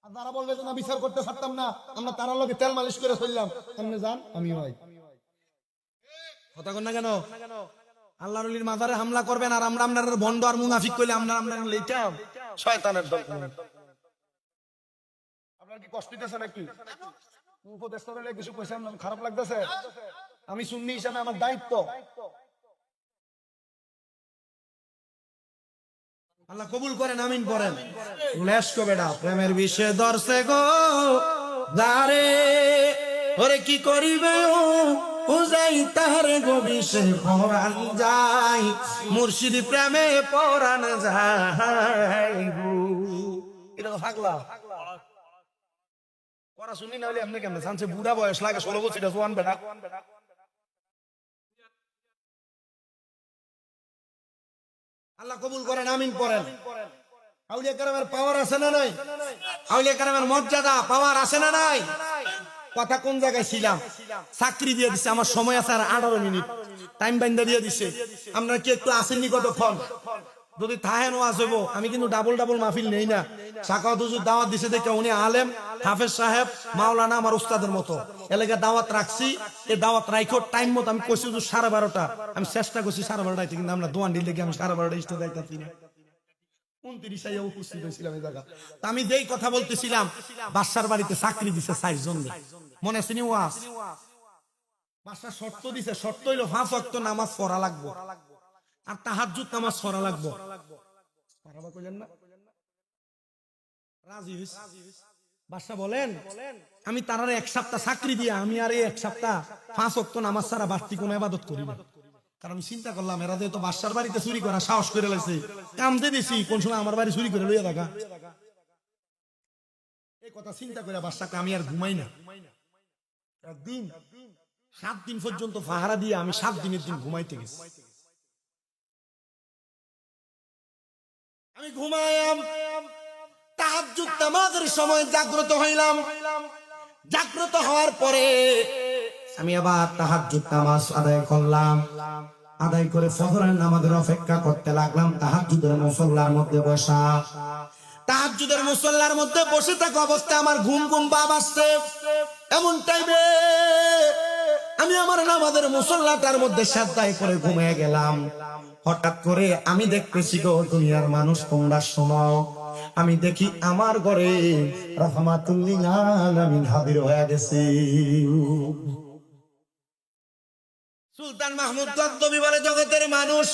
আর যারা বলবে যে না বিচার করতে পারতাম না, আমরা তার লগে তেল মালিশ করে চললাম, আপনি যান আমি ভাই কথা কন না কেন? আল্লাহর ওলির মাজারে হামলা করবেন আর আমরা আপনার ভন্ড আর মুনাফিক কইলে আমরা লেটাম শয়তানের দল। আপনার কি কষ্ট দিতেছে নাকি? উপদেষ্টা হলে কিছু কইছে আপনার খারাপ লাগতেছে? আমি সুন্নি হিসাবে আমার দায়িত্ব। আল্লাহ কবুল করেন, আমিন করেন। লেশকো বেটা প্রেমের বিষে দর্শে গো দারে, ওরে কি করিবে ও যাই তাহারে গো বিষে পরাণ যাই, মুর্শিদ প্রেমে পরাণ যায়। এটা তো থাকলা করা শুনি না হলে আপনি কেমনে চান্সে বুড়া বয়স লাগে 16 বছর জোয়ান বেটা। আল্লাহ কবুল করেন, আমিন পড়েন। আউলিয়া কেরামের পাওয়ার আছে না নাই? আউলিয়া কেরামের মর্যাদা পাওয়ার আছে না নাই? কথা কোন জায়গায় ছিলাম? চাকরি দিয়ে দিছে, আমার সময় আছে আর 18 মিনিট টাইম বাইন্দা দিয়ে দিছে। আমরা কি একটু আসেননি কতক্ষণ? যদি থাহেন ওয়াজ হইব, আমি কিন্তু ডাবল ডাবল মাহফিল নেই না। সাকাওয়াত হুজুর দাওয়াত দিছে দেখে উনি আলেম, হাফেজ সাহেব, মাওলানা আমার উস্তাদের মতো এলাকা দাওয়াত রাখছি। এই দাওয়াত রাইখো টাইম মতো। আমি কইছি হুজুর 12:30, আমি চেষ্টা করছি 12:30 কিন্তু আমরা দোয়ান দিলে আমি 12:30 স্টেজ যাইতাছি না। 29 উপস্থিত হয়েছিলাম এই জায়গা। আমি যেই কথা বলতেছিলাম, বাদশার বাড়িতে চাকরি দিছে 4 জন, মনে আছে নি ওয়াজ? বাদশা শর্ত দিছে, শর্ত হইলো 5 ওয়াক্ত নামাজ পড়া লাগবে আর তাহাজ্জুদ নামাজ পড়া লাগবে। পারাবা কইলেন না? রাজি হইছে। বাদশা বলেন, আমি তারারে 1 সপ্তাহ চাকরি দিয়া আমি আর এই 1 সপ্তাহ 5 ওয়াক্ত নামাজ ছাড়া বাড়তি কোনো ইবাদত করি না। কারণ আমি চিন্তা করলাম এরা যেহেতু বাদশার বাড়িতে চুরি করা সাহস করে লাইছে, কামতে দিছি কোন সময় আমার বাড়ি চুরি করে লইয়া থাকা। এই কথা চিন্তা করে বাদশাকে আমি আর ঘুমাই না। একদিন 7 দিন পর্যন্ত পাহারা দিয়ে আমি 7 দিনের দিন ঘুমাইতে গেছি। আমি ঘুমাইলাম, তাহাজ্জুদ নামাজের সময় জাগ্রত হইলাম। জাগ্রত হওয়ার পরে আমি আবার তাহাজ্জুদ নামাজ আদায় করলাম। আদায় করে ফজরের নামাজের অপেক্ষা করতে লাগলাম। তাহাজ্জুদের মুসল্লার মধ্যে বসা, তাহাজ্জুদের মুসল্লার মধ্যে বসে থাকা অবস্থায় আমার ঘুম ঘুম ভাব আসছে। এমন টাইমে আমি আমার নামাজের মুসল্লাটার মধ্যে সাজদায় করে ঘুমিয়ে গেলাম। হঠাৎ করে আমি দেখতেছি গো দুনিয়ার মানুষ তোমরা শোনো, আমি দেখি আমার ঘরে রাহমাতুল লিল আলামিন হাজির হয়ে গেছে। সুলতান মাহমুদ গজনবী বলে জগতের মানুষ,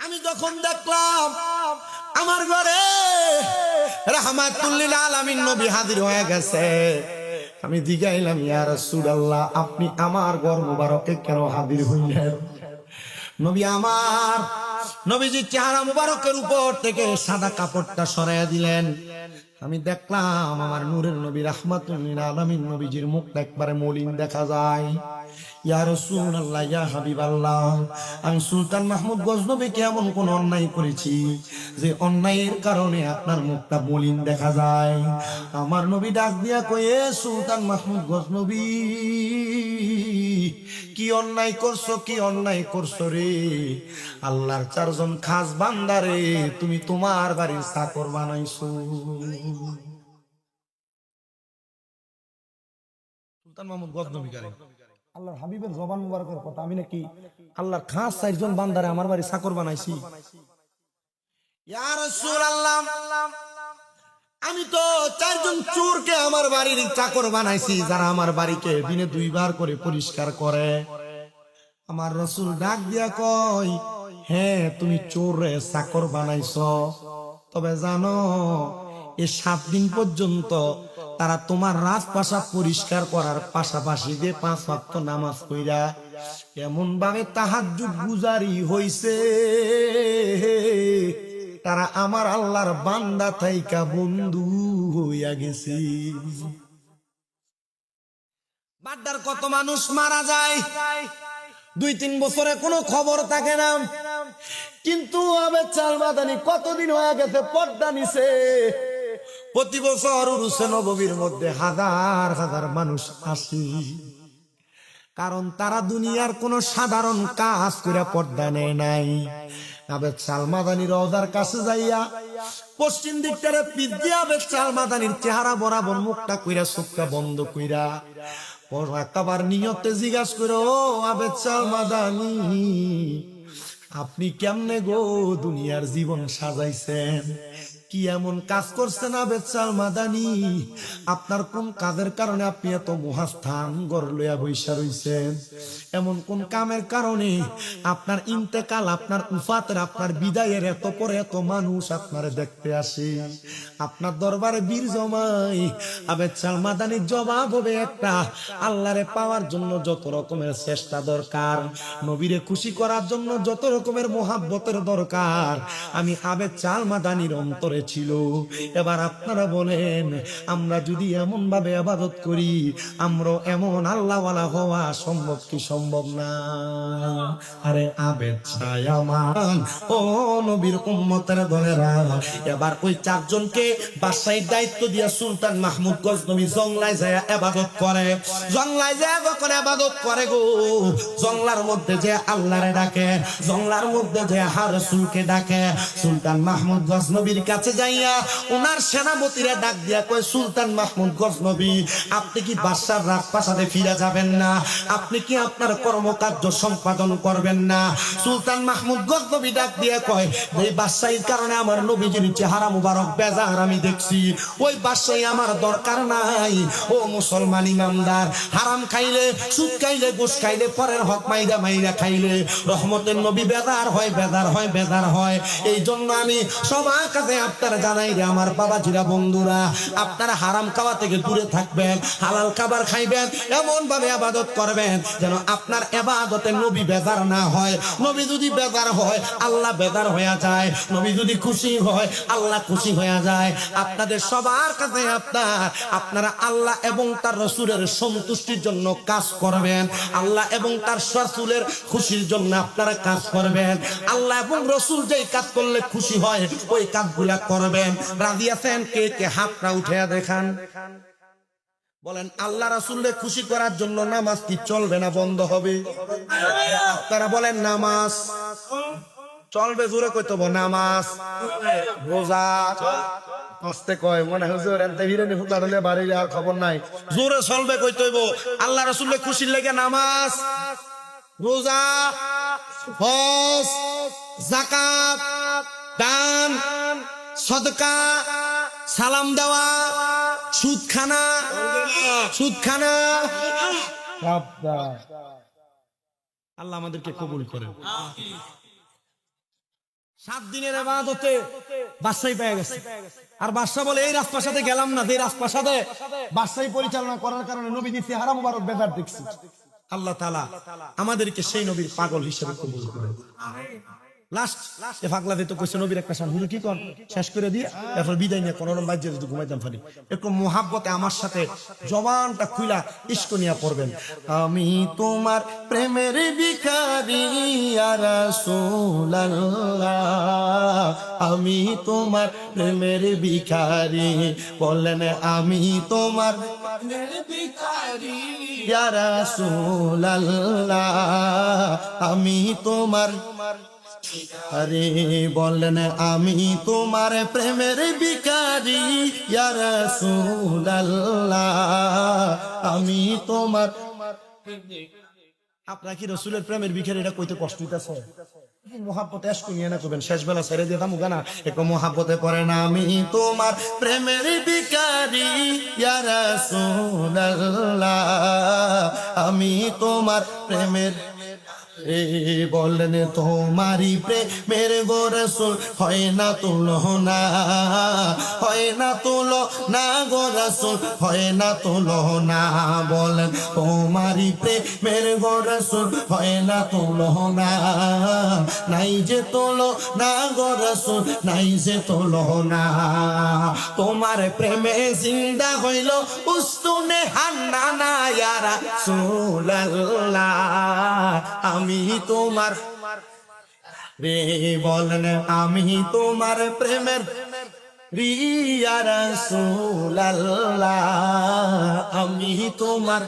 আমি যখন দেখলাম আমার ঘরে রাহমাতুল লিল আলামিন নবী হাজির হয়ে গেছে, আমি জিজ্ঞাইলাম ইয়া রাসূলুল্লাহ আপনি আমার ঘর মুবারকে কেন হাজির হইলেন? নবী আমার, নবীজি চেহারা মুবারকের উপর থেকে সাদা কাপড়টা সরাইয়া দিলেন। আমি দেখলাম আমার নূরের নবী রাহমাতুল লিল আলামিন নবীজির মুখটা একবারে মলিন দেখা যায়। ইয়া রাসূলুল্লাহ ইয়া হাবিবাল্লাহ, আমি সুলতান মাহমুদ গজনবীকে এমন কোন অন্যায় করেছি যে অন্যায়ের কারণে আপনার মুখটা মলিন দেখা যায়? আমার নবী ডাক দিয়া কয়ে, সুলতান মাহমুদ গজনবী কি অন্যায় করছো, কি অন্যায় করছো রে? আল্লাহর 4 জন খাস বান্দারে তুমি তোমার বাড়ির চাকর বানাইছো। সুলতান মাহমুদ গজনবী কারে আল্লাহর হাবিবের জবান মুবারকের কথা, আমি নাকি আল্লাহর খাস 4 জন বান্দারে আমার বাড়ি চাকর বানাইছি? ইয়া রাসূলুল্লাহ আমি তো 4 জন চোরকে আমার বাড়ির চাকর বানাইছি, যারা আমার বাড়িকে দিনে 2 বার করে পরিষ্কার করে। আমার রাসূল ডাক দিয়া কয়, হ্যাঁ তুমি চোরে চাকর বানাইছো, তবে জানো এই 7 দিন পর্যন্ত তারা তোমার রাজপ্রাসাদ পরিষ্কার করার পাশাপাশি যে 5 ওয়াক্ত নামাজ পড়া এমন ভাবে তাহাজ্জুদ গুজারি হইছে, তারা আমার আল্লাহর বান্দা থাইকা বন্ধু হইয়া গেছে। বাড্ডার কত মানুষ মারা যায়, 2-3 বছরে কোনো খবর থাকে না, কিন্তু আবেদ চাল মাদানি কতদিন হয়ে গেছে পর্দা নিছে। প্রতি বছর উরুসে নববীর মধ্যে হাজার হাজার মানুষ আসে, কারণ তারা দুনিয়ার কোন সাধারণ কাজ করে পর্দা নেয় নাই। আবেদ চাল মাদানির রওজার কাছে যাইয়া পশ্চিম দিকটারে পিঠ দিয়া আবেদ চাল মাদানির চেহারা বরাবর মুখটা কইরা চোখটা বন্ধ কইরা একাবার নিয়তে জিজ্ঞাসা করে, ও আবেদ চাল মাদানি আপনি কেমনে গো দুনিয়ার জীবন সাজাইছেন? কি এমন কাজ করছেন আবেদ চাল মাদানি? আপনার কোন কাজের কারণে আপনি এত মহাস্থান গড় লইয়া বৈশা রইছেন? এমন কোন কামের কারণে আপনার ইন্তেকাল, আপনার উফাতের, আপনার বিদায়ের এত পরে এত মানুষ আপনারে দেখতে আসে, আপনার দরবারে বীর জমাই? আবেদ চাল মাদানির জবাব হবে একটা, আল্লাহরে পাওয়ার জন্য যত রকমের চেষ্টা দরকার, নবীরে খুশি করার জন্য যত রকমের মোহাব্বতের দরকার, আমি আবেদ চাল মাদানির অন্তরে করেছিল। এবার আপনারা বলেন, আমরা যদি এমন ভাবে ইবাদত করি, আমরা এমন আল্লাহওয়ালা হওয়া সম্ভব কি সম্ভব না? আরে আবেদ ছায়ামান ও নবীর উম্মতের দলেরা, এবার ওই চারজনকে বাদশাহীর দায়িত্ব দিয়া সুলতান মাহমুদ গজনবী জংলায় যায় ইবাদত করে। জংলায় যায় যখন ইবাদত করে গো, জংলার মধ্যে যে আল্লাহরে ডাকে, জংলার মধ্যে যে রাসূলকে ডাকে, সুলতান মাহমুদ গজনবীর কাছে যাইয়া ওনার সেনাপতিরা ডাক দিয়া কয়, সুলতান মাহমুদ গজনবী, আপনি কি বাদশার রাজপ্রাসাদে ফিরে যাবেন না? আপনি কি আপনার কর্মকার্য সম্পাদন করবেন না? সুলতান মাহমুদ গজনবী ডাক দিয়ে কয়, এই বাদশাহীর কারণে আমার নবীজির চেহারা মুবারক বেজার আমি দেখছি, ওই বাদশাহী আমার দরকার নাই। ও মুসলমান ইমানদার, হারাম খাইলে, সুদ খাইলে, ঘুষ খাইলে, পরের হক মাইরা মাইরা খাইলে রহমতের নবী বেজার হয়, বেজার হয়, বেজার হয়। এই জন্য আমি সবার কাছে আপনারা জানাই রে আমার বাবাজিরা, বন্ধুরা, আপনারা হারাম খাওয়া থেকে দূরে থাকবেন, হালাল খাবার খাইবেন, এমন ভাবে ইবাদত করবেন যেন আপনার ইবাদতে নবী বেজার না হয়। নবী যদি বেজার হয়, আল্লাহ বেজার হয়ে যায়। নবী যদি খুশি হয়, আল্লাহ খুশি হয়ে যায়। আপনাদের সবার কাছে আপনারা আল্লাহ এবং তার রাসূলের সন্তুষ্টির জন্য কাজ করবেন, আল্লাহ এবং তার রাসূলের খুশির জন্য আপনারা কাজ করবেন। আল্লাহ এবং রাসূল যেই কাজ করলে খুশি হয় ওই কাজগুলা করবেন। রাজি আছেন? কে কে হাতটা উঠে দেখান। বলেন, আল্লাহ রাসূলকে খুশি করার জন্য নামাজ কি চলবে না বন্ধ হবে? আপনারা বলেন নামাজ চলবে, জোরে কইতে হবে নামাজ, রোজা কষ্টে কয় মনে হুজুর এনতে হিরেনি ফুটা দিলে বাড়িলে আর খবর নাই, জোরে চলবে কইতে হইব। আল্লাহ রাসূলকে খুশির লেগে নামাজ, রোজা, হজ, যাকাত, দান, সদকা, সালাম দেওয়া, সুদ খানা, সুদ খানা। আল্লাহ আমাদেরকে কবুল করেন। 7 দিনের ইবাদতে বাদশাহী পেয়ে গেছে। আর বাদশা বলে, এই রাজপ্রাসাদে গেলাম না, যে রাজপ্রাসাদে বাদশাহী পরিচালনা করার কারণে নবীজি চেহারা মুবারক বেজার দেখছি। আল্লাহ তাআলা আমাদেরকে সেই নবীর পাগল হিসেবে কবুল করেন। লাস্ট এ পাগলা দিতে কইছে নবীর একটা শান, হুজুর কি কোন শেষ করে দিয়ে এরপর বিদায় নিয়ে কোন রকম বাজ্যে যদি ঘুমাইতাম পারি, একটু মোহাব্বতে আমার সাথে জবানটা খুইলা ইশক নিয়া পড়বেন। আমি তোমার প্রেমের ভিখারি ইয়া রাসূলুল্লাহ, আমি তোমার প্রেমের ভিখারি, বলেন আমি তোমার প্রেমের ভিখারি ইয়া রাসূলুল্লাহ, আমি তোমার, আরে বলেন আমি তোমার প্রেমের ভিখারি ইয়া রাসূলুল্লাহ, আমি তোমার। আপনারা কি রাসূলের প্রেমের ভিখারি এটা কইতে কষ্ট হইতাছে? মোহাব্বতে আশক নিয়ে না করবেন, শেষ বেলা ছেড়ে দিয়ে দামু গানা একটু মোহাব্বতে পড়েন, আমি তোমার প্রেমের ভিখারি ইয়া রাসূলুল্লাহ, আমি তোমার প্রেমের। বলেন তোমারি প্রেমের গো রাসূল হয় না তুলনা, হয় না তুলনা গো রাসূল, হয় না তুলনা। বলেন তোমারি প্রেমের গো রাসূল হয় না তুলনা, নাই যে তুলনা গো রাসূল, নাই যে তুলনা। তোমার প্রেমে জিন্দা হইল উস্তুনে হান্নানা ইয়া রাসূলুল্লাহ, আমি তোমার রে, বলেন আমি তোমার প্রেমের ইয়া রাসূলুল্লাহ, আমি তোমার।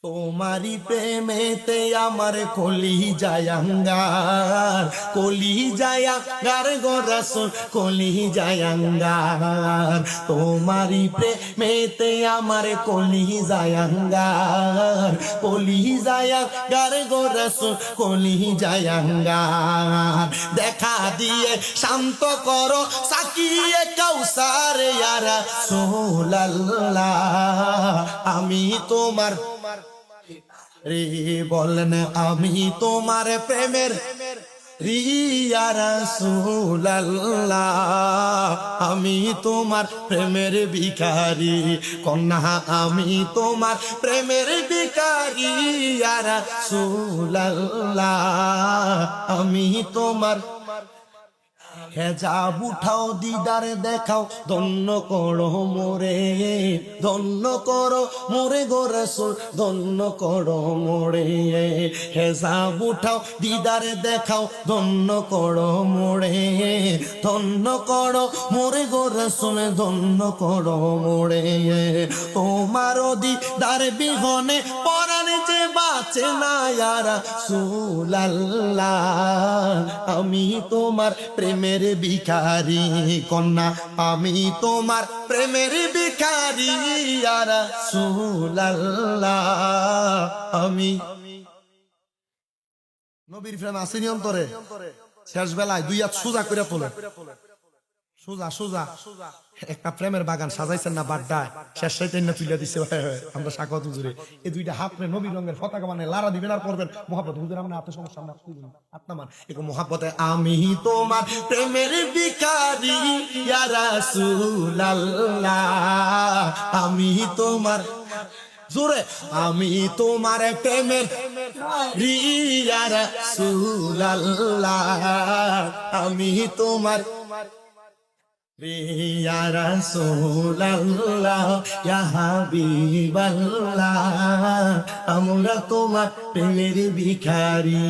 তোমারি প্রেমেতে আমার কলি জায়াঙ্গার, কলি জায়াঙ্গার গো রাসূল, কলি জায়াঙ্গার। তোমারি প্রেমেতে আমার কলি জায়াঙ্গার, কলি জায়াঙ্গার গো রাসূল, কলি জায়াঙ্গার। দেখা দিয়ে শান্ত করো সাকিয়ে কাউসার ইয়া রাসূলুল্লাহ, আমি তোমার রে, বলেন আমি তোমার প্রেমের ইয়া রাসূলুল্লাহ, আমি তোমার প্রেমের ভিখারি, কন্যা আমি তোমার প্রেমের ভিখারি ইয়া রাসূলুল্লাহ, আমি তোমার। হেজাব উঠাও দিদারে দেখাও ধন্য করো মোরে, ধন্য করো মোরে গো রাসূল, ধন্য করো মোরে। হেজাব উঠাও দিদারে দেখাও ধন্য করো মোরে, ধন্য করো মোরে গো রাসূল, ধন্য করো মোরে। তোমার দিদার বিহনে পরাণ যে বাঁচে না ইয়া রাসূলুল্লাহ। আমি তোমার প্রেমের ভিখারি কন্যা, আমি তোমার প্রেমের ভিখারি ইয়া রাসূলুল্লাহ। আমি নবীর প্রেম আসেনি অন্তরে, শেষ বেলায় দুই হাত সোজা করে তোলে, সোজা সোজা একটা প্রেমের বাগান সাজাইছেন না বাড্ডায়, শেষ সাইতে না তুলে দিছে আমরা সাকত হুজুরে। এই দুইটা হাত রে নবী রঙের পতাকা মানে লারা দিবেন আর করবেন মহব্বত হুজুর। আমরা আপনার সমস্যা আমরা আপনার এক মহব্বতে আমি তোমার প্রেমের ভিখারি ইয়া রাসূলুল্লাহ। আমি তোমার জোরে, আমি তোমার প্রেমের ইয়া রাসূলুল্লাহ। আমি তোমার ইয়া রাসূলুল্লাহ ইয়া হাবিবাল্লাহ, আমরা তোমার প্রেমের ভিখারি।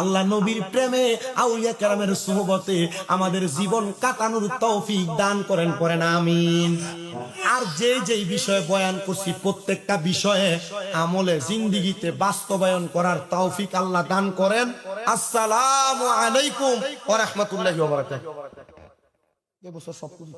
আল্লাহ নবীর প্রেমে আউলিয়া কেরামের সুহবতে আমাদের জীবন কাটানোর তৌফিক দান করেন, করেন আমিন। আর যেই বিষয়ে বয়ান করছি প্রত্যেকটা বিষয়ে আমলে জিন্দেগিতে বাস্তবায়ন করার তৌফিক আল্লাহ দান করেন। আসসালামু আলাইকুম ওয়া রাহমাতুল্লাহি ওয়া বারাকাতুহু। এবছর সব কিছু